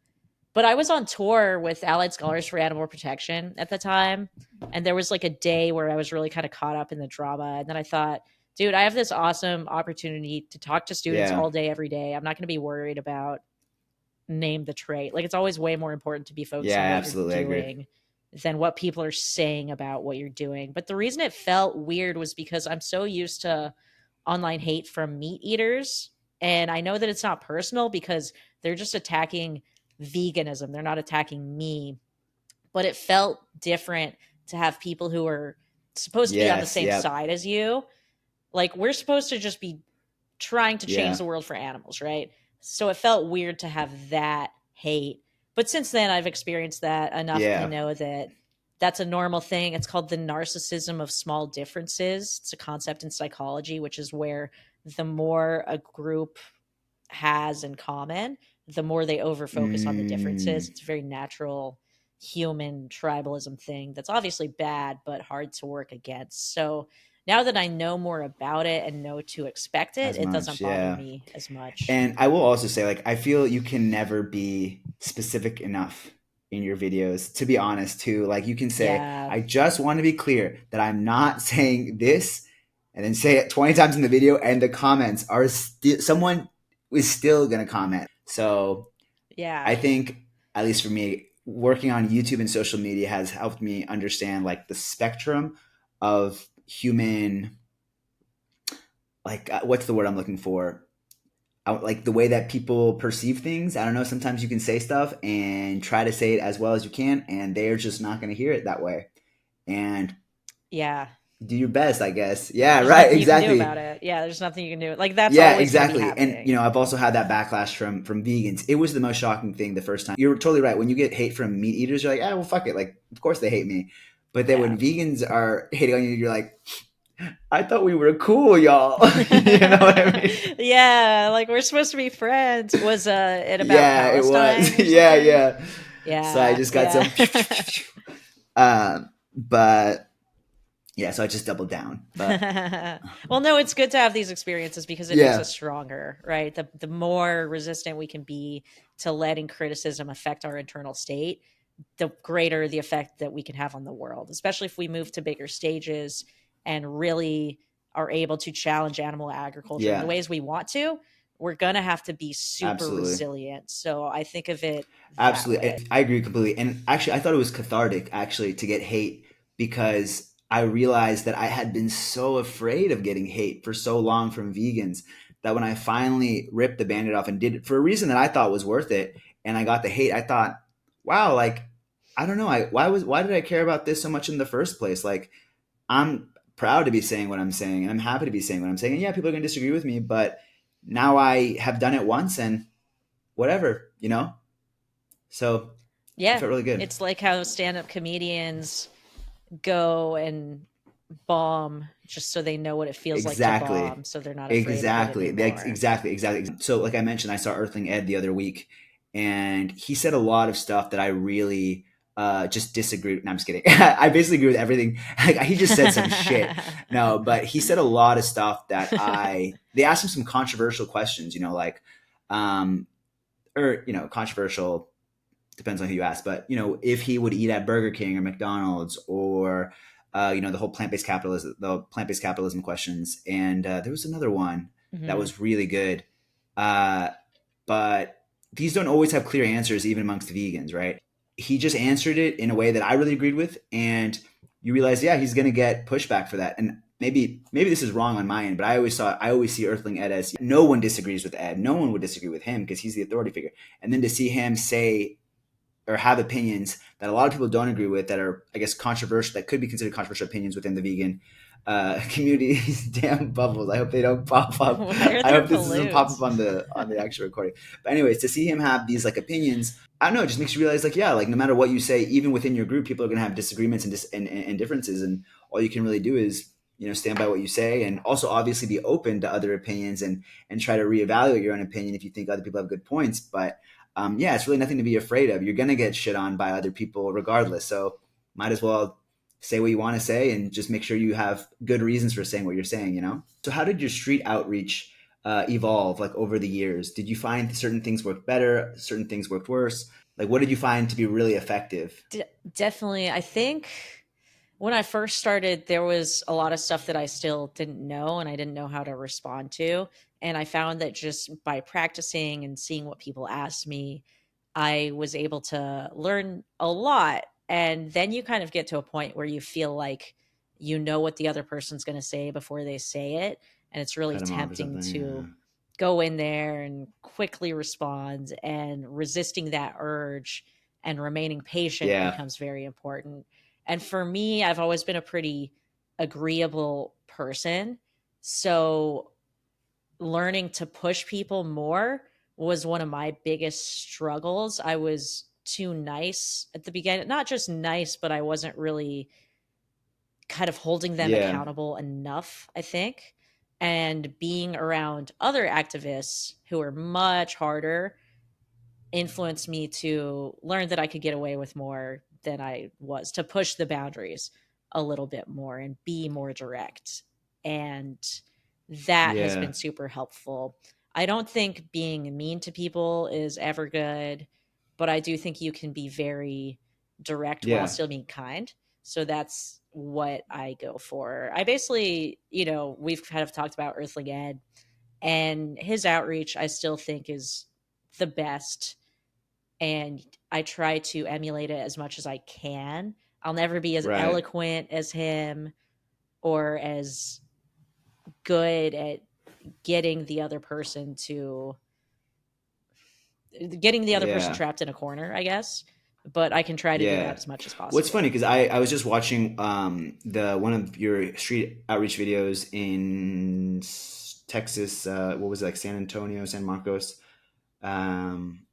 but I was on tour with Allied Scholars for Animal Protection at the time. And there was like a day where I was really kind of caught up in the drama. And then I thought, dude, I have this awesome opportunity to talk to students Yeah. all day, every day. I'm not going to be worried about name the trait. Like it's always way more important to be focused Yeah, on what you're absolutely. I agree. doing than what people are saying about what you're doing. But the reason it felt weird was because I'm so used to online hate from meat eaters. And I know that it's not personal because they're just attacking veganism. They're not attacking me. But it felt different to have people who are supposed to be on the Yes. same Yep. side as you. Like, we're supposed to just be trying to change Yeah. the world for animals, right? So it felt weird to have that hate. But since then, I've experienced that enough to Yeah. know that that's a normal thing. It's called the narcissism of small differences. It's a concept in psychology, which is where the more a group has in common, the more they overfocus on the differences. Mm, It's a very natural human tribalism thing that's obviously bad, but hard to work against. So now that I know more about it and know to expect it, as it much. doesn't bother Yeah. me as much. And I will also say, like, I feel you can never be specific enough in your videos, to be honest, too. Like, you can say, Yeah. I just want to be clear that I'm not saying this, and then say it 20 times in the video, and the comments are still, someone is still going to comment. So Yeah. I think, at least for me, working on YouTube and social media has helped me understand, like, the spectrum of human, like, what's the word I'm looking for? Like the way that people perceive things. I don't know. Sometimes you can say stuff and try to say it as well as you can, and they're just not going to hear it that way. And Yeah. do your best, I guess. Yeah, There's right. nothing you can do Exactly. about it. Yeah, there's nothing you can do. Like, that's Yeah, always going to be exactly. And happening. I've also had that backlash from vegans. It was the most shocking thing the first time. You're totally right. When you get hate from meat eaters, you're like, ah, well, fuck it. Like, of course they hate me. But then Yeah. when vegans are hating on you, you're like, I thought we were cool, y'all. You know what I mean? Yeah, like, we're supposed to be friends. Was it about Yeah, it Palestine was. or Yeah, something? yeah. So I Yeah, just got some. yeah. But yeah, so I just doubled down. But Well, no, it's good to have these experiences because it makes yeah, us stronger, right? The more resistant we can be to letting criticism affect our internal state, the greater the effect that we can have on the world, especially if we move to bigger stages and really are able to challenge animal agriculture in the yeah, ways we want to. We're going to have to be super absolutely. resilient. So I think of it that Absolutely. way. I agree completely. And actually, I thought it was cathartic actually to get hate because I realized that I had been so afraid of getting hate for so long from vegans that when I finally ripped the bandit off and did it for a reason that I thought was worth it and I got the hate, I thought, wow, like, I don't know. Why did I care about this so much in the first place? Like, I'm proud to be saying what I'm saying and I'm happy to be saying what I'm saying. And yeah, people are going to disagree with me, but now I have done it once and whatever, you know? So it Yeah. felt really good. It's like how stand up comedians go and bomb just so they know what it feels like to Exactly. bomb. So they're not afraid of it Exactly. anymore. Exactly. So, like I mentioned, I saw Earthling Ed the other week, and he said a lot of stuff that I really just disagreed. No, I'm just kidding. I basically agree with everything. Like, he just said some shit. No, but he said a lot of stuff that they asked him some controversial questions, like, um, or, controversial depends on who you ask, but if he would eat at Burger King or McDonald's or the whole plant based capitalism questions, and there was another one that Hmm. was really good, uh, but these don't always have clear answers even amongst vegans, right? He just answered it in a way that I really agreed with, and you realize, yeah, he's going to get pushback for that, and maybe this is wrong on my end, but I always see Earthling Ed as no one disagrees with Ed, no one would disagree with him because he's the authority figure, and then to see him say or have opinions that a lot of people don't agree with that are, I guess, controversial, that could be considered controversial opinions within the vegan community. Damn bubbles. I hope they don't pop up. Why are I there hope this doesn't pop up balloons? on the actual recording. But anyways, to see him have these like opinions, I don't know, it just makes you realize, like, yeah, like, no matter what you say, even within your group, people are going to have disagreements and differences, and all you can really do is stand by what you say, and also obviously be open to other opinions and try to reevaluate your own opinion if you think other people have good points. But yeah, it's really nothing to be afraid of. You're going to get shit on by other people regardless. So might as well say what you want to say and just make sure you have good reasons for saying what you're saying. So how did your street outreach evolve, like, over the years? Did you find certain things worked better, certain things worked worse? Like, what did you find to be really effective? Definitely. I think when I first started, there was a lot of stuff that I still didn't know and I didn't know how to respond to. And I found that just by practicing and seeing what people asked me, I was able to learn a lot. And then you kind of get to a point where you feel like you know what the other person's going to say before they say it. And it's really Cut them off or tempting to something? go in there and quickly respond, and resisting that urge and remaining patient Yeah. becomes very important. And for me, I've always been a pretty agreeable person. So learning to push people more was one of my biggest struggles. I was too nice at the beginning, not just nice, but I wasn't really kind of holding them Yeah. accountable enough, I think. And being around other activists who are much harder influenced me to learn that I could get away with more than I was, to push the boundaries a little bit more and be more direct. And that has Yeah. been super helpful. I don't think being mean to people is ever good, but I do think you can be very direct while Yeah. still being kind. So that's what I go for. I basically, we've kind of talked about Earthling Ed, and his outreach I still think is the best, and I try to emulate it as much as I can. I'll never be as Right. eloquent as him or as good at getting the other person to getting the other person Yeah. trapped in a corner, I guess. But I can try to do that Yeah. as much as What's funny possible. because I was just watching the one of your street outreach videos in Texas. What was it, like San Antonio, San Marcos? Um,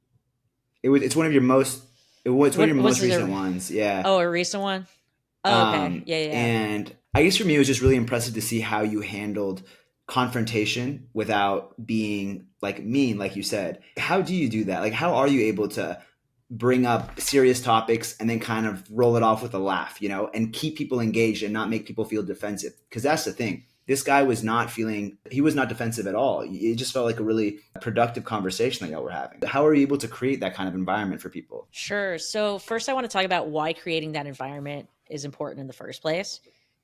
it's one of your most it's one of What your was most it? recent ones. Yeah. A recent one? Oh, okay. Yeah, yeah, yeah. And I guess for me, it was just really impressive to see how you handled confrontation without being like mean, like you said. How do you do that? Like, how are you able to bring up serious topics and then kind of roll it off with a laugh, and keep people engaged and not make people feel defensive? Because that's the thing. This guy was not he was not defensive at all. It just felt like a really productive conversation that y'all were having. How are you able to create that kind of environment for people? Sure. So, first, I want to talk about why creating that environment is important in the first place.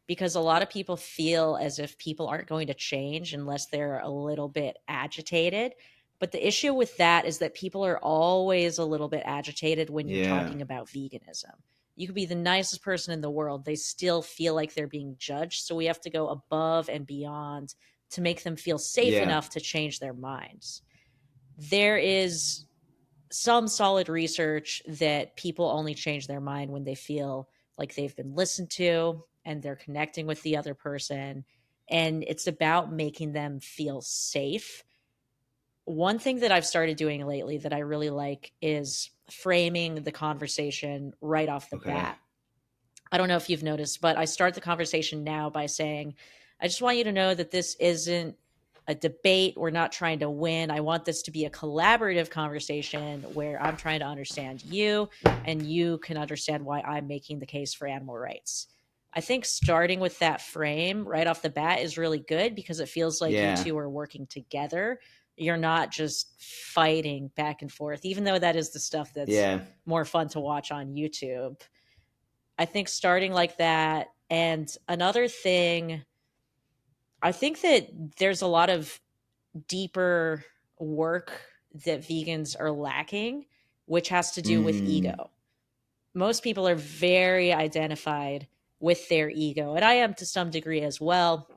Because a lot of people feel as if people aren't going to change unless they're a little bit agitated. But the issue with that is that people are always a little bit agitated when you're Yeah. talking about veganism. You could be the nicest person in the world, they still feel like they're being judged. So, we have to go above and beyond to make them feel safe Yeah. enough to change their minds. There is some solid research that people only change their mind when they feel like they've been listened to and they're connecting with the other person. And it's about making them feel safe. One thing that I've started doing lately that I really like is framing the conversation right off the Okay. bat. I don't know if you've noticed, but I start the conversation now by saying, I just want you to know that this isn't a debate. We're not trying to win. I want this to be a collaborative conversation where I'm trying to understand you and you can understand why I'm making the case for animal rights. I think starting with that frame right off the bat is really good because it feels like you Yeah. two are working together. You're not just fighting back and forth, even though that is the stuff that's Yeah. more fun to watch on YouTube. I think starting like that. And another thing, I think that there's a lot of deeper work that vegans are lacking, which has to do with Mm, ego. Most people are very identified with their ego, and I am to some degree as well.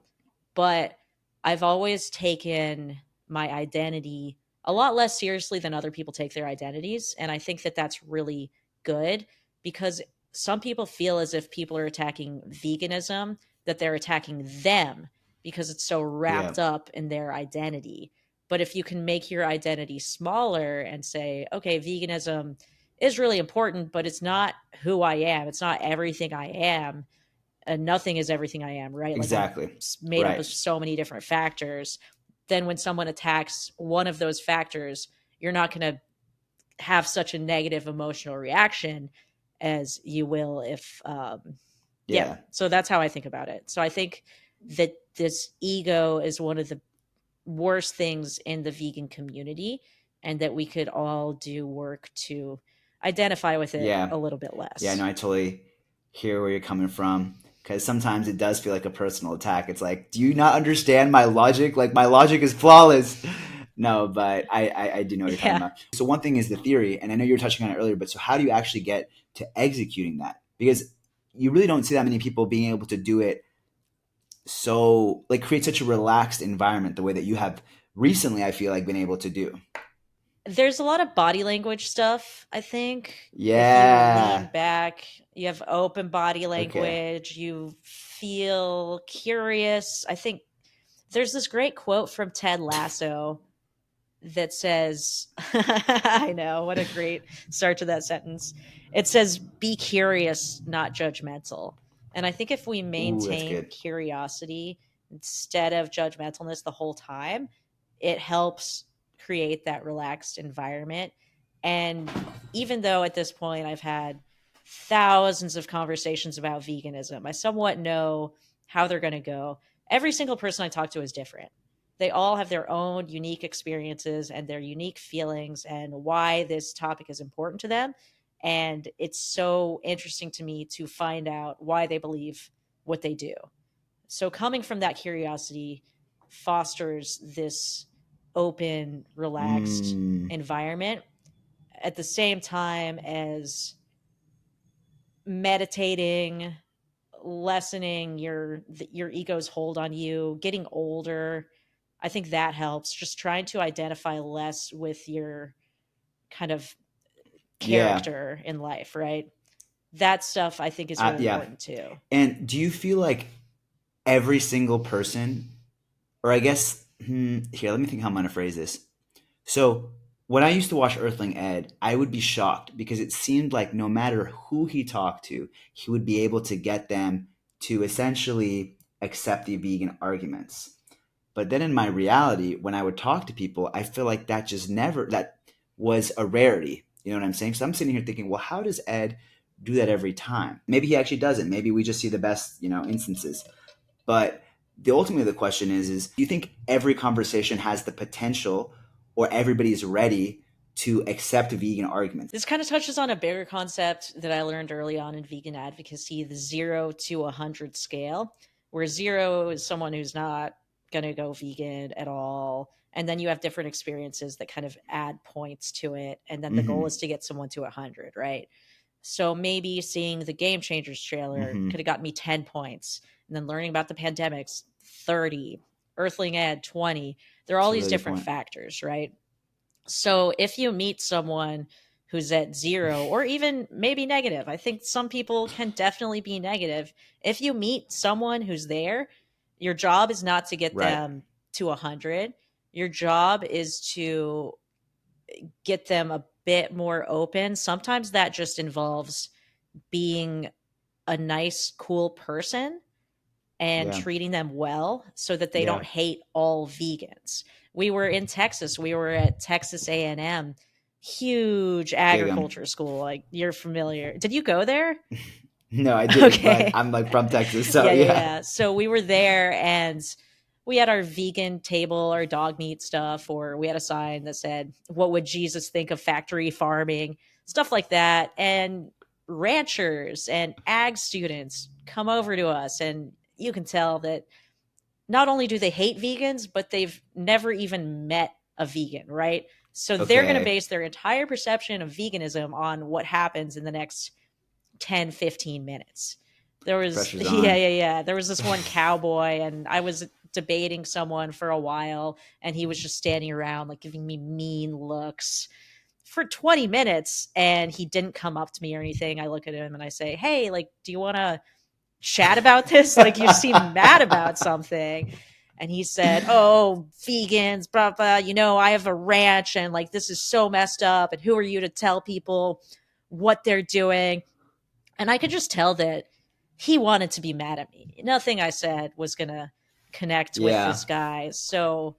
But I've always taken my identity a lot less seriously than other people take their identities. And I think that that's really good because some people feel as if people are attacking veganism, that they're attacking them because it's so yeah. wrapped up in their identity. But if you can make your identity smaller and say, okay, veganism is really important, but it's not who I am, it's not everything I am, and nothing is everything I am, right? Like I'm Exactly. made up Right. of so many different factors. Then when someone attacks one of those factors, you're not going to have such a negative emotional reaction as you will if, yeah. Yeah. So that's how I think about it. So I think that this ego is one of the worst things in the vegan community, and that we could all do work to identify with it Yeah. a little bit Yeah. No, less. I totally hear where you're coming from because sometimes it does feel like a personal attack. It's like, do you not understand my logic? Like my logic is flawless. No, but I do know what you're talking Yeah. about. So one thing is the theory, and I know you were touching on it earlier, but so how do you actually get to executing that? Because you really don't see that many people being able to do it like create such a relaxed environment the way that you have recently, I feel like, been able to do. There's a lot of body language stuff, I think. If you lean Yeah. back, you have open body Okay. language, you feel curious. I think there's this great quote from Ted Lasso that says, I know, what a great start to that sentence. It says, be curious, not judgmental. And I think if we Ooh, that's maintain good. curiosity instead of judgmentalness the whole time, it helps create that relaxed environment. And even though at this point I've had thousands of conversations about veganism, I somewhat know how they're going to go. Every single person I talk to is different. They all have their own unique experiences and their unique feelings and why this topic is important to them. And it's so interesting to me to find out why they believe what they do. So, coming from that curiosity fosters this open, relaxed Mm, environment at the same time as meditating, lessening your ego's hold on you, getting older. I think that helps. Just trying to identify less with your kind of yeah. character in life, right? That stuff I think is really Yeah. important too. And do you feel like every single person, or I guess, here, let me think how I'm going to phrase this. So, when I used to watch Earthling Ed, I would be shocked because it seemed like no matter who he talked to, he would be able to get them to essentially accept the vegan arguments. But then in my reality, when I would talk to people, I feel like that just never, that was a rarity. You know what I'm saying? So I'm sitting here thinking, well, how does Ed do that every time? Maybe he actually doesn't. Maybe we just see the best, instances. But ultimately the question is do you think every conversation has the potential or everybody's ready to accept vegan arguments? This kind of touches on a bigger concept that I learned early on in vegan advocacy, the 0 to 100 scale, where 0 is someone who's not going to go vegan at all. And then you have different experiences that kind of add points to it. And then the goal Mm-hmm. is to get someone to 100, right? So maybe seeing the Game Changers trailer Mm-hmm. could have got me 10 points. And then learning about the pandemics, 30, Earthling Ed, 20. There are all That's a these really good different point. factors, right? So if you meet someone who's at 0 or even maybe negative, I think some people can definitely be negative. If you meet someone who's there, your job is not to get Right. them to 100. Your job is to get them a bit more open. Sometimes that just involves being a nice, cool person and Yeah. treating them well so that they Yeah. don't hate all vegans. We were in Texas. We were at Texas A&M, huge Big agriculture school. Like you're familiar. Did you go there? No, I didn't, but Okay. I'm like from Texas, so Yeah, yeah, yeah. yeah. So we were there and we had our vegan table, our dog meat stuff, or we had a sign that said, "What would Jesus think of factory farming?" Stuff like that. And ranchers and ag students come over to us, and you can tell that not only do they hate vegans, but they've never even met a vegan, right? So they're going to Okay. base their entire perception of veganism on what happens in the next 10, 15 minutes. There was, Pressure's yeah, on. yeah, yeah. There was this one cowboy, and I was debating someone for a while, and he was just standing around, like giving me mean looks for 20 minutes. And he didn't come up to me or anything. I look at him and I say, "Hey, like, do you want to chat about this? Like, you seem mad about something." And he said, "Oh, vegans, blah, blah. I have a ranch, and like, this is so messed up. And who are you to tell people what they're doing?" And I could just tell that he wanted to be mad at me. Nothing I said was going to connect with Yeah. this guy. So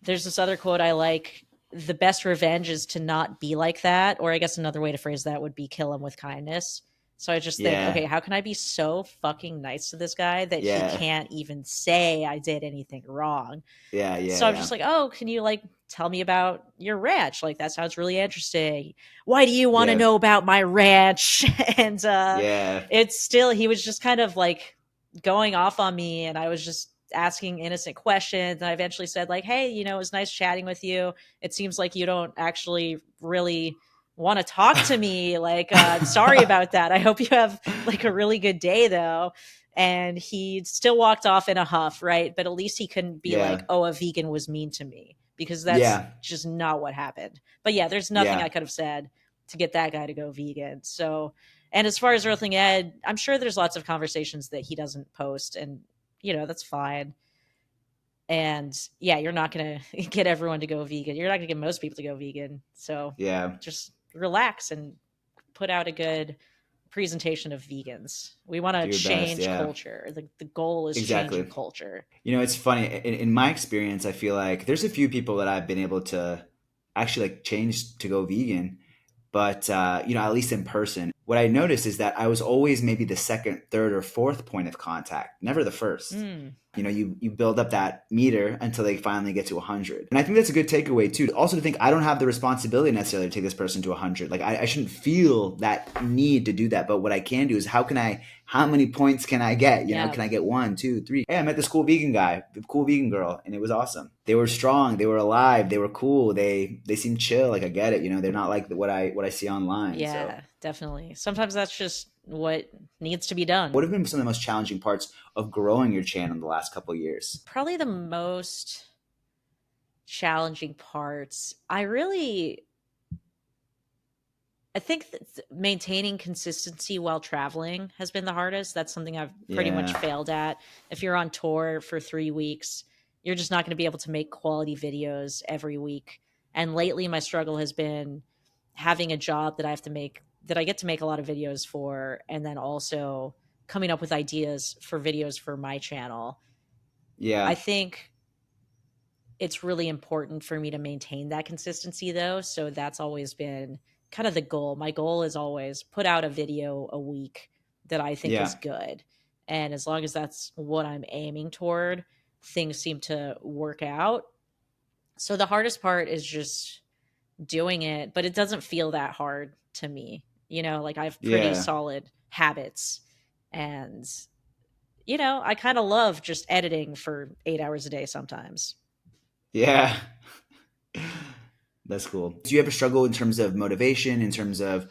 there's this other quote I like: the best revenge is to not be like that. Or I guess another way to phrase that would be kill him with kindness. So I just think, Yeah. okay, how can I be so fucking nice to this guy that he Yeah. can't even say I did anything wrong? Yeah. Yeah. So I'm Yeah. just like, "Oh, can you like tell me about your ranch? Like that sounds really interesting. Why do you want to Yeah. know about my ranch?" And Yeah. it's still he was just kind of like going off on me, and I was just asking innocent questions. And I eventually said like, "Hey, it was nice chatting with you. It seems like you don't actually really want to talk to me. Like, sorry about that. I hope you have like a really good day though." And he still walked off in a huff, right? But at least he couldn't be like, Yeah. "Oh, a vegan was mean to me," because that's Yeah. just not what happened. But yeah, there's nothing I Yeah. could have said to get that guy to go vegan. So, and as far as Earthling Ed, I'm sure there's lots of conversations that he doesn't post, and that's fine. And yeah, you're not going to get everyone to go vegan. You're not going to get most people to go vegan. So Yeah. just relax and put out a good presentation of vegans. We want to Do your best. change Yeah. culture. The goal is changing Exactly. culture. It's funny. In my experience, I feel like there's a few people that I've been able to actually like change to go vegan, but at least in person, what I noticed is that I was always maybe the second, third, or fourth point of contact, never the first. Mm, You build up that meter until they finally get to 100. And I think that's a good takeaway too. Also to think I don't have the responsibility necessarily to take this person to 100. Like I shouldn't feel that need to do that. But what I can do is how many points can I get? yeah. Can I get 1, 2, 3? Hey, I met this cool vegan guy, the cool vegan girl, and it was awesome. They were strong, they were alive, they were cool, they seemed chill. Like I get it, they're not like what I see online. So Yeah, definitely. Sometimes that's just what needs to be done. what have been some of the most challenging parts of growing your channel in the last couple of years? Probably the most challenging parts. I think that maintaining consistency while traveling has been the hardest. That's something I've pretty much Yeah. failed at. If you're on tour for 3 weeks, you're just not going to be able to make quality videos every week. And lately, my struggle has been having a job that I get to make a lot of videos for, and then also coming up with ideas for videos for my channel. I Yeah. think it's really important for me to maintain that consistency though. So that's always been kind of the goal. My goal is always put out a video a week that I think is Yeah. good. And as long as that's what I'm aiming toward, things seem to work out. So the hardest part is just doing it, but it doesn't feel that hard to me. Like I have pretty Yeah. solid habits, and I kind of love just editing for 8 hours a day sometimes. Yeah. That's cool. Do you ever struggle in terms of motivation, in terms of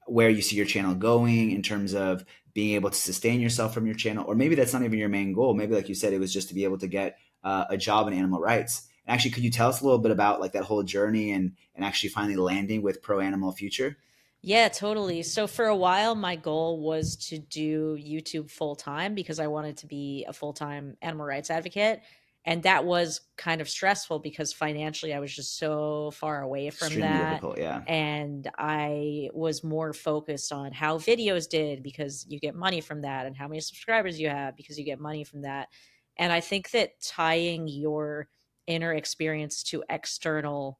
where you see your channel going, in terms of being able to sustain yourself from your channel? Or maybe that's not even your main goal. Maybe, like you said, it was just to be able to get a job in animal rights. And actually, could you tell us a little bit about like that whole journey and actually finally landing with Pro Animal Future? Yeah, totally. So for a while, my goal was to do YouTube full time because I wanted to be a full time animal rights advocate. And that was kind of stressful because financially I was just so far away from Extremely that. difficult. Yeah. And I was more focused on how videos did because you get money from that, and how many subscribers you have because you get money from that. And I think that tying your inner experience to external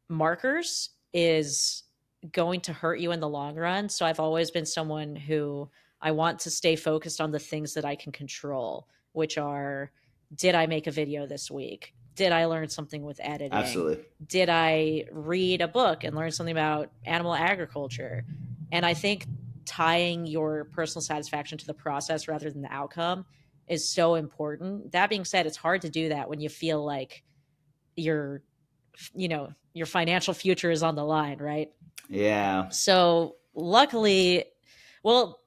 markers is going to hurt you in the long run. So I've always been someone who I want to stay focused on the things that I can control, which are, did I make a video this week? Did I learn something with editing? Absolutely. Did I read a book and learn something about animal agriculture? And I think tying your personal satisfaction to the process rather than the outcome is so important. That being said, it's hard to do that when you feel like you're your financial future is on the line, right? Yeah. So luckily, well,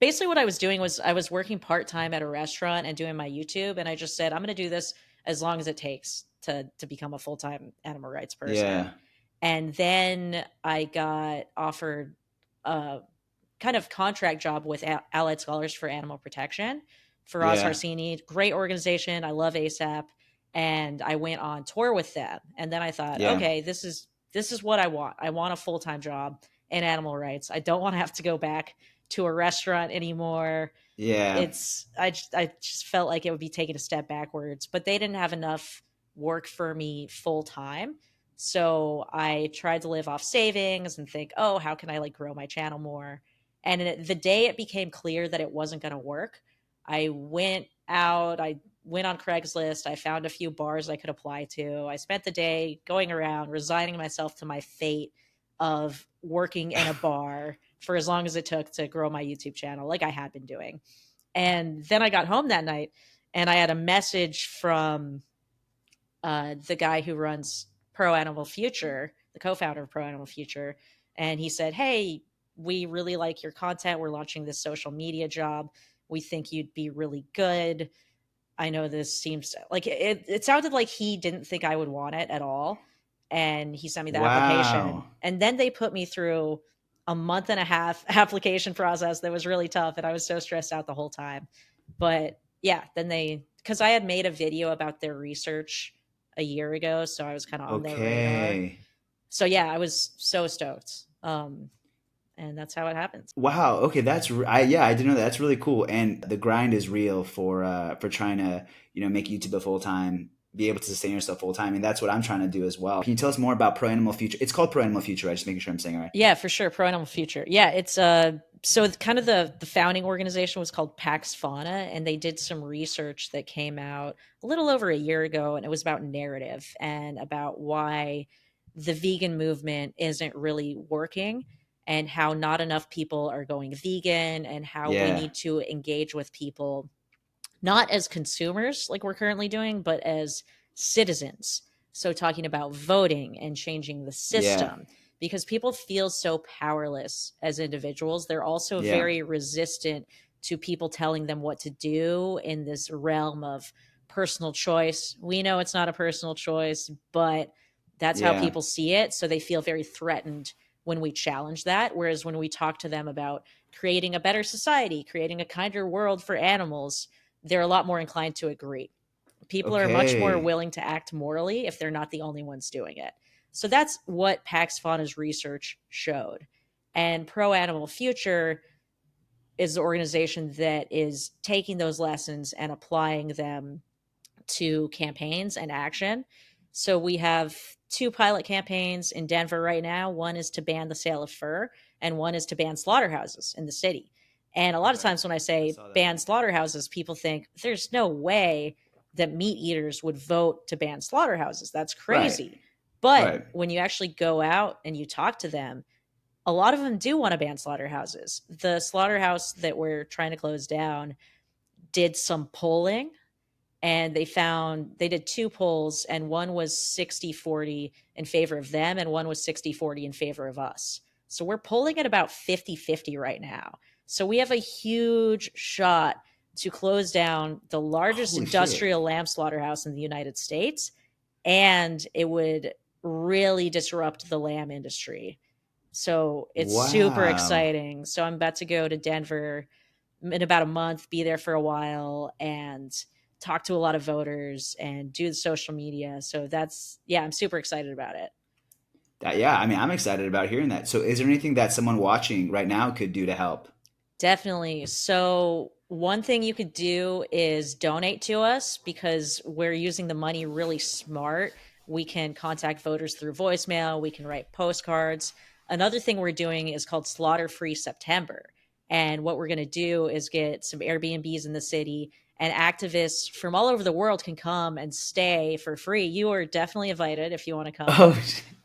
basically what I was doing was I was working part-time at a restaurant and doing my YouTube, and I just said I'm going to do this as long as it takes to become a full-time animal rights person. Yeah. And then I got offered a kind of contract job with Allied Scholars for Animal Protection for Oz Yeah. Harcini. Great organization. I love ASAP. And I went on tour with them. And then I thought, Yeah. okay, this is what I want. I want a full-time job in animal rights. I don't want to have to go back to a restaurant anymore. Yeah. I just felt like it would be taking a step backwards, but they didn't have enough work for me full time. So I tried to live off savings and think, oh, how can I like grow my channel more? And the day it became clear that it wasn't going to work, I went out, I went on Craigslist, I found a few bars I could apply to. I spent the day going around, resigning myself to my fate of working in a bar for as long as it took to grow my YouTube channel, like I had been doing. And then I got home that night and I had a message from the guy who runs Pro Animal Future, the co-founder of Pro Animal Future, and he said, "Hey, we really like your content. We're launching this social media job. We think you'd be really good. I know this seems like it sounded like he didn't think I would want it at all. And he sent me the application. Wow. And then they put me through a month and a half application process that was really tough. And I was so stressed out the whole time. But yeah, then because I had made a video about their research a year ago. So I was kind of on their radar. Okay. So yeah, I was so stoked. And that's how it happens. Wow. Okay, yeah, I didn't know that. That's really cool. And the grind is real for trying to, make YouTube a full time, be able to sustain yourself full time. And that's what I'm trying to do as well. Can you tell us more about Pro Animal Future? It's called Pro Animal Future, right? Just making sure I'm saying it right. Yeah, for sure. Pro Animal Future. Yeah, it's so kind of the founding organization was called Pax Fauna, and they did some research that came out a little over a year ago, and it was about narrative and about why the vegan movement isn't really working and how not enough people are going vegan and how we Yeah. need to engage with people not as consumers like we're currently doing, but as citizens. So, talking about voting and changing the Yeah. system, because people feel so powerless as individuals. They're also Yeah. very resistant to people telling them what to do in this realm of personal choice. We know it's not a personal choice, but that's how Yeah. people see it. So, they feel very threatened when we challenge that. Whereas when we talk to them about creating a better society, creating a kinder world for animals, they're a lot more inclined to agree. People are much more Okay. willing to act morally if they're not the only ones doing it. So that's what Pax Fauna's research showed. And Pro Animal Future is the organization that is taking those lessons and applying them to campaigns and action. So we have two pilot campaigns in Denver right now. One is to ban the sale of fur, and one is to ban slaughterhouses in the city. And a lot of Okay. times when I I say saw that. ban slaughterhouses, people think there's no way that meat eaters would vote to ban slaughterhouses. That's Right. crazy. But Right. when you actually go out and you talk to them, a lot of them do want to ban slaughterhouses. The slaughterhouse that we're trying to close down did some polling, and they did two polls, and one was 60-40 in favor of them and one was 60-40 in favor of us. So we're polling at about 50-50 right now. So we have a huge shot to close down the largest Holy shit. industrial lamb slaughterhouse in the United States, and it would really disrupt the lamb industry. So it's super Wow. exciting. So I'm about to go to Denver in about a month, be there for a while, and talk to a lot of voters and do the social media. So yeah, I'm super excited about it. Yeah, I mean, I'm excited about hearing that. So, is there anything that someone watching right now could do to help? Definitely. So, one thing you could do is donate to us because we're using the money really smart. We can contact voters through voicemail, we can write postcards. Another thing we're doing is called Slaughter Free September. And what we're going to do is get some Airbnbs in the city, and activists from all over the world can come and stay for free. You are definitely invited if you want to come, Oh,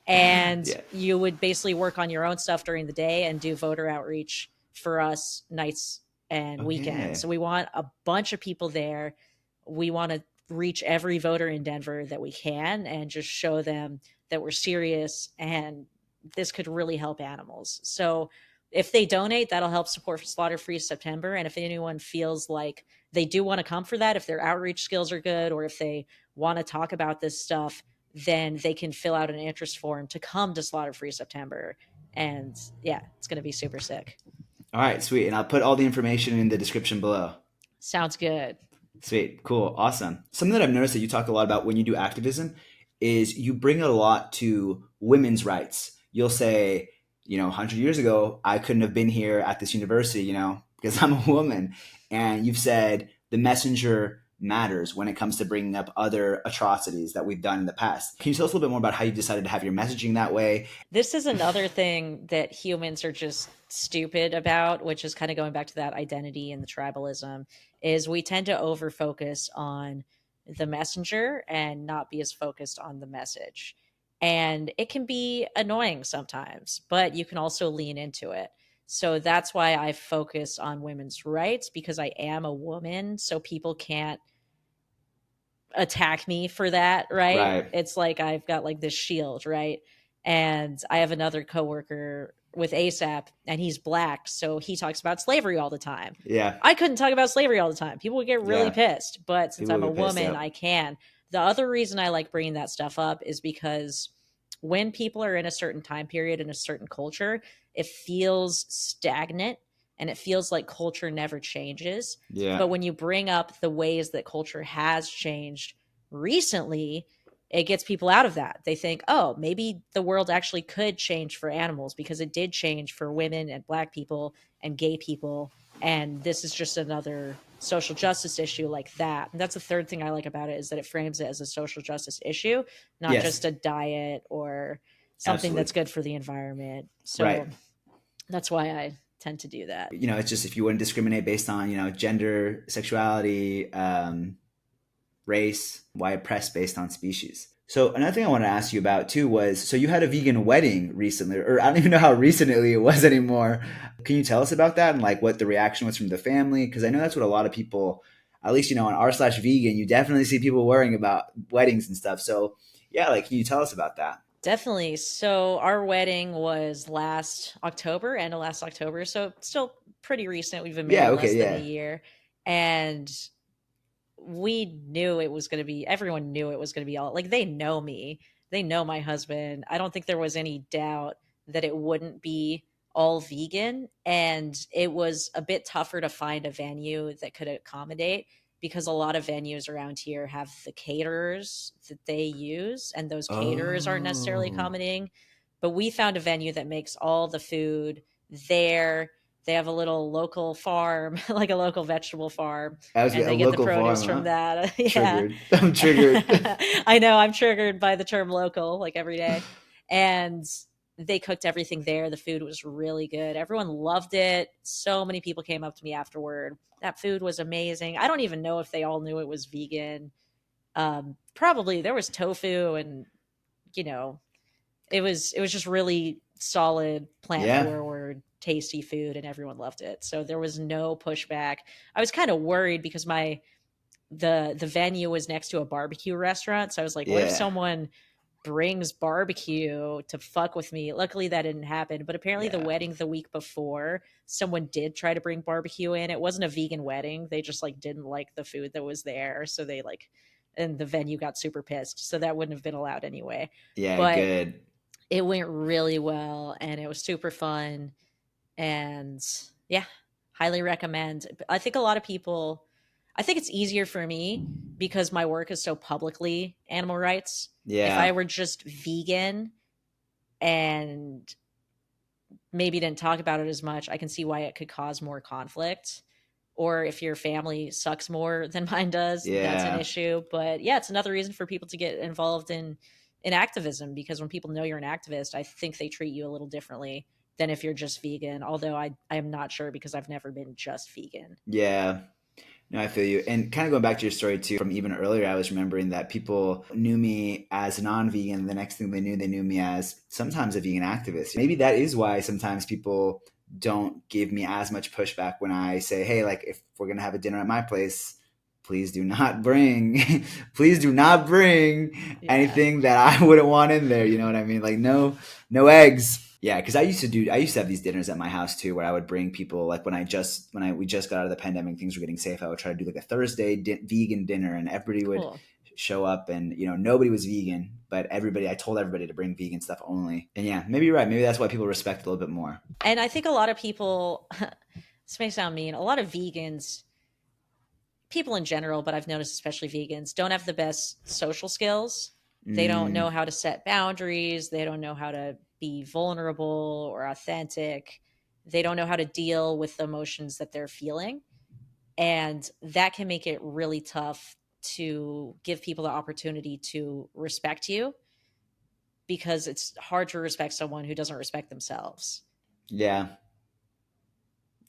and yeah. you would basically work on your own stuff during the day and do voter outreach for us nights and weekends. Okay. So we want a bunch of people there. We want to reach every voter in Denver that we can and just show them that we're serious and this could really help animals. So if they donate, that'll help support Slaughter Free September. And if anyone feels like they do want to come for that, if their outreach skills are good, or if they want to talk about this stuff, then they can fill out an interest form to come to Slaughter Free September. And yeah, it's going to be super sick. All right, sweet. And I'll put all the information in the description below. Sounds good. Sweet. Cool. Awesome. Something that I've noticed that you talk a lot about when you do activism is you bring a lot to women's rights. You'll say, 100 years ago, I couldn't have been here at this university, because I'm a woman. And you've said the messenger matters when it comes to bringing up other atrocities that we've done in the past. Can you tell us a little bit more about how you decided to have your messaging that way? This is another thing that humans are just stupid about, which is kind of going back to that identity and the tribalism, is we tend to over focus on the messenger and not be as focused on the message. And it can be annoying sometimes, but you can also lean into it. So that's why I focus on women's rights, because I am a woman. So people can't attack me for that, right? Right. It's like I've got like this shield, right? And I have another coworker with ASAP, and he's black, so he talks about slavery all the time. Yeah. I couldn't talk about slavery all the time. People would get really Yeah. pissed, but since People I'm a get pissed. woman, Yep. I can. The other reason I like bringing that stuff up is because when people are in a certain time period in a certain culture, it feels stagnant and it feels like culture never changes. Yeah. But when you bring up the ways that culture has changed recently, it gets people out of that. They think, oh, maybe the world actually could change for animals because it did change for women and black people and gay people. And this is just another social justice issue like that. And that's the third thing I like about it, is that it frames it as a social justice issue, not Yes. just a diet or something that's Absolutely. good for the environment. Right. So that's why I tend to do that. It's just, if you wouldn't discriminate based on, gender, sexuality, race, why oppress based on species? So another thing I wanted to ask you about too was, so you had a vegan wedding recently, or I don't even know how recently it was anymore. Can you tell us about that and like what the reaction was from the family? Because I know that's what a lot of people, at least on r/vegan, you definitely see people worrying about weddings and stuff. So yeah, like, can you tell us about that? Definitely. So our wedding was last October, end of last October. So still pretty recent. We've been Yeah. married Okay. less than a Yeah. year. And we knew it was going to be, everyone knew it was going to be all, like, they know me, they know my husband. I don't think there was any doubt that it wouldn't be all vegan, and it was a bit tougher to find a venue that could accommodate, because a lot of venues around here have the caterers that they use, and those caterers aren't necessarily Oh, accommodating. But we found a venue that makes all the food there. They have a little local farm, like a local vegetable farm, I was and a they get the local produce farm, from huh? that. Yeah. Triggered. I'm triggered. I know, I'm triggered by the term local like every day. And they cooked everything there. The food was really good. Everyone loved it. So many people came up to me afterward. That food was amazing. I don't even know if they all knew it was vegan. Probably there was tofu, and you know, it was just really solid, plant Yeah. forward, tasty food, and everyone loved it. So there was no pushback. I was kind of worried because the venue was next to a barbecue restaurant, so I was like, what if Yeah. someone brings barbecue to fuck with me? Luckily that didn't happen, but apparently the Yeah. wedding the week before, someone did try to bring barbecue in. It wasn't a vegan wedding. They just like didn't like the food that was there, so they like, and the venue got super pissed, so that wouldn't have been allowed anyway. Yeah. But Good. it went really well and it was super fun. And yeah, highly recommend. I think a lot of people, I think it's easier for me because my work is so publicly animal rights. If I Yeah. were just vegan and maybe didn't talk about it as much, I can see why it could cause more conflict. Or if your family sucks more than mine does, that's an Yeah. issue. But yeah, it's another reason for people to get involved in activism, because when people know you're an activist, I think they treat you a little differently than if you're just vegan. Although I am not sure because I've never been just vegan. Yeah. No, I feel you. And kind of going back to your story too, from even earlier, I was remembering that people knew me as a non-vegan. The next thing they knew me as sometimes a vegan activist. Maybe that is why sometimes people don't give me as much pushback when I say, hey, like, if we're going to have a dinner at my place, please do not bring, please do not bring Yeah, anything that I wouldn't want in there. You know what I mean? Like, no, no eggs. Yeah, because I used to have these dinners at my house too, where I would bring people, like we just got out of the pandemic, things were getting safe. I would try to do like a Thursday vegan dinner, and everybody would cool. show up, and nobody was vegan, but I told everybody to bring vegan stuff only. And yeah, maybe you're right. Maybe that's why people respect it a little bit more. And I think a lot of people, this may sound mean, a lot of vegans, people in general, but I've noticed especially vegans, don't have the best social skills. They don't know Mm, how to set boundaries. They don't know how to be vulnerable or authentic. They don't know how to deal with the emotions that they're feeling. And that can make it really tough to give people the opportunity to respect you, because it's hard to respect someone who doesn't respect themselves. yeah,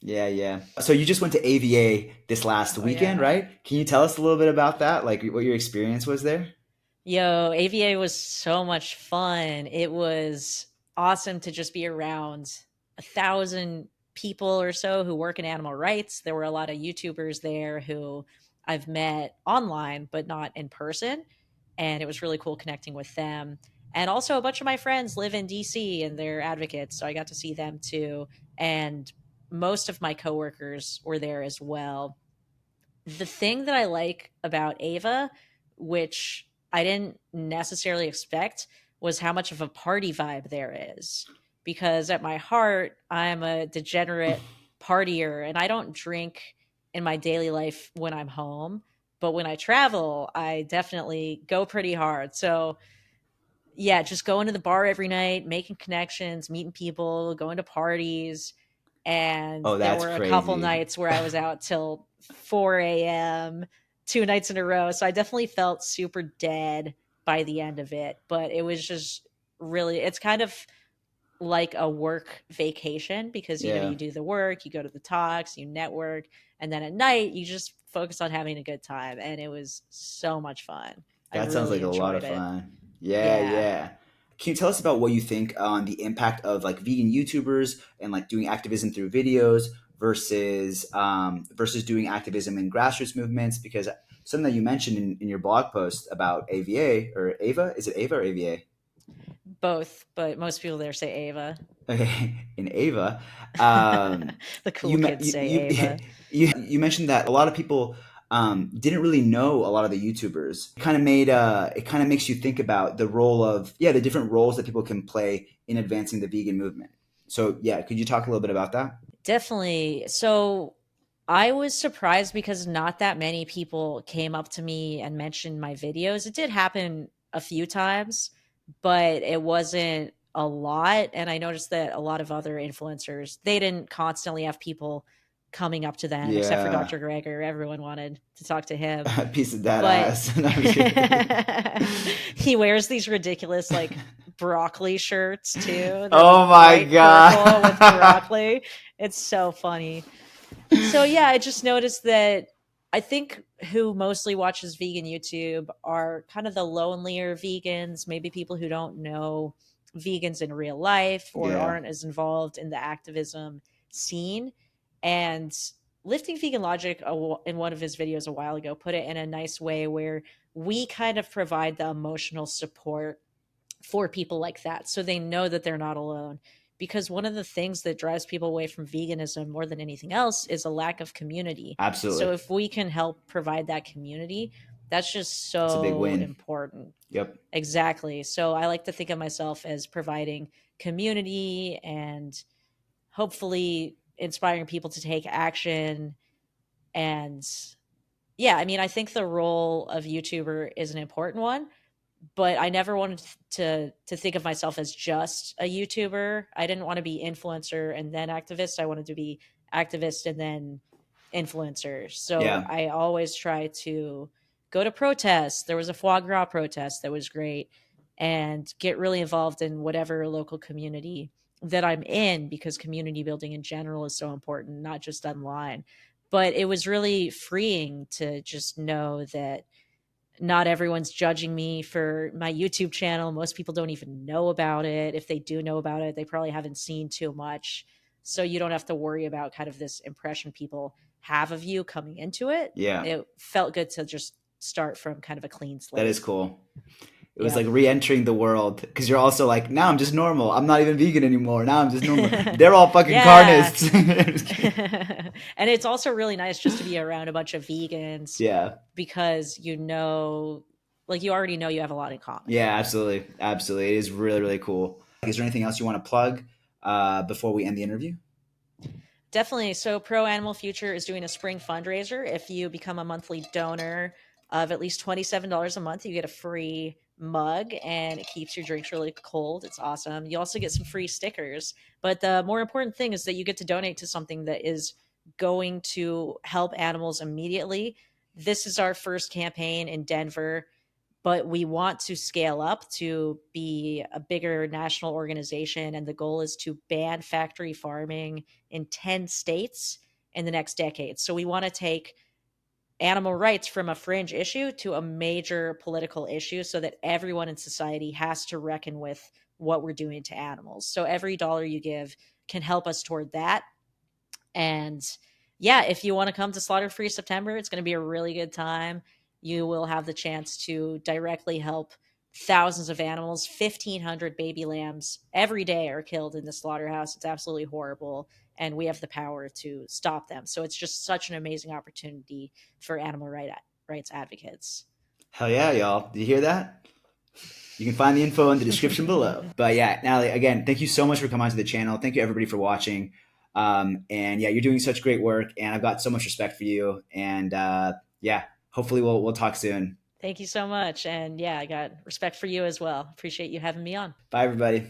yeah, yeah. So you just went to AVA this last Oh, weekend, yeah. right? Can you tell us a little bit about that? Like, what your experience was there? Yo, AVA was so much fun. It was awesome to just be around 1,000 people or so who work in animal rights. There were a lot of YouTubers there who I've met online, but not in person. And it was really cool connecting with them. And also, a bunch of my friends live in DC and they're advocates, so I got to see them too. And most of my coworkers were there as well. The thing that I like about Ava, which I didn't necessarily expect, was how much of a party vibe there is. Because at my heart, I'm a degenerate partier and I don't drink in my daily life when I'm home. But when I travel, I definitely go pretty hard. So yeah, just going to the bar every night, making connections, meeting people, going to parties. And Oh, there that's were a couple crazy. nights where I was out till 4 a.m., 2 nights in a row. So I definitely felt super dead by the end of it. But it was just really, it's kind of like a work vacation because, Yeah, you do the work, you go to the talks, you network. And then at night, you just focus on having a good time. And it was so much fun. I that sounds like really a lot enjoyed of it. fun. Yeah, Yeah. yeah. Can you tell us about what you think on the impact of like vegan YouTubers and like doing activism through videos versus doing activism in grassroots movements? Because something that you mentioned in your blog post about AVA or Ava, is it Ava or AVA? Both, but most people there say Ava. Okay, in Ava, um, The cool you, kids say Ava. you mentioned that a lot of people didn't really know a lot of the YouTubers. It kind of makes you think about the role of the different roles that people can play in advancing the vegan movement. So yeah, could you talk a little bit about that? Definitely. So I was surprised because not that many people came up to me and mentioned my videos. It did happen a few times, but it wasn't a lot. And I noticed that a lot of other influencers, they didn't constantly have people coming up to them, except for Yeah, Dr. Greger. Everyone wanted to talk to him. piece of that But ass. No, I'm just kidding. he wears these ridiculous like broccoli shirts too. They're like Oh my bright purple with god. broccoli. It's so funny. So yeah, I just noticed that I think who mostly watches vegan YouTube are kind of the lonelier vegans, maybe people who don't know vegans in real life or Yeah, aren't as involved in the activism scene. And Lifting Vegan Logic in one of his videos a while ago put it in a nice way where we kind of provide the emotional support for people like that so they know that they're not alone, because one of the things that drives people away from veganism more than anything else is a lack of community. So absolutely. if we can help provide that community, that's just It's a big so win. important. Yep. Exactly. So I like to think of myself as providing community and hopefully inspiring people to take action. And yeah, I mean, I think the role of YouTuber is an important one, but I never wanted to think of myself as just a YouTuber. I didn't want to be influencer and then activist. I wanted to be activist and then influencer. So Yeah. I always try to go to protests. There was a foie gras protest that was great, and get really involved in whatever local community that I'm in, because community building in general is so important, not just online. But it was really freeing to just know that not everyone's judging me for my YouTube channel. Most people don't even know about it. If they do know about it, they probably haven't seen too much. So you don't have to worry about kind of this impression people have of you coming into it. Yeah. It felt good to just start from kind of a clean That is slate. cool. It was Yep. like re-entering the world because you're also like, now I'm just normal. I'm not even vegan anymore. Now I'm just normal. They're all fucking Yeah. carnists. I'm just kidding. And it's also really nice just to be around a bunch of vegans, Yeah. because like you already know you have a lot in common. Yeah, absolutely. Absolutely. It is really, really cool. Is there anything else you want to plug before we end the interview? Definitely. So, Pro Animal Future is doing a spring fundraiser. If you become a monthly donor of at least $27 a month, you get a free mug and it keeps your drinks really cold. It's awesome. You also get some free stickers. But the more important thing is that you get to donate to something that is going to help animals immediately. This is our first campaign in Denver, but we want to scale up to be a bigger national organization. And the goal is to ban factory farming in 10 states in the next decade. So we want to take animal rights from a fringe issue to a major political issue so that everyone in society has to reckon with what we're doing to animals. So every dollar you give can help us toward that. And yeah, if you want to come to Slaughter Free September, it's going to be a really good time. You will have the chance to directly help thousands of animals. 1,500 baby lambs every day are killed in the slaughterhouse. It's absolutely horrible, and we have the power to stop them. So it's just such an amazing opportunity for rights advocates. Hell yeah, y'all. Do you hear that? You can find the info in the description below. But yeah, Natalie, again, thank you so much for coming onto the channel. Thank you everybody for watching. And yeah, you're doing such great work, and I've got so much respect for you. And yeah, hopefully we'll talk soon. Thank you so much. And yeah, I got respect for you as well. Appreciate you having me on. Bye, everybody.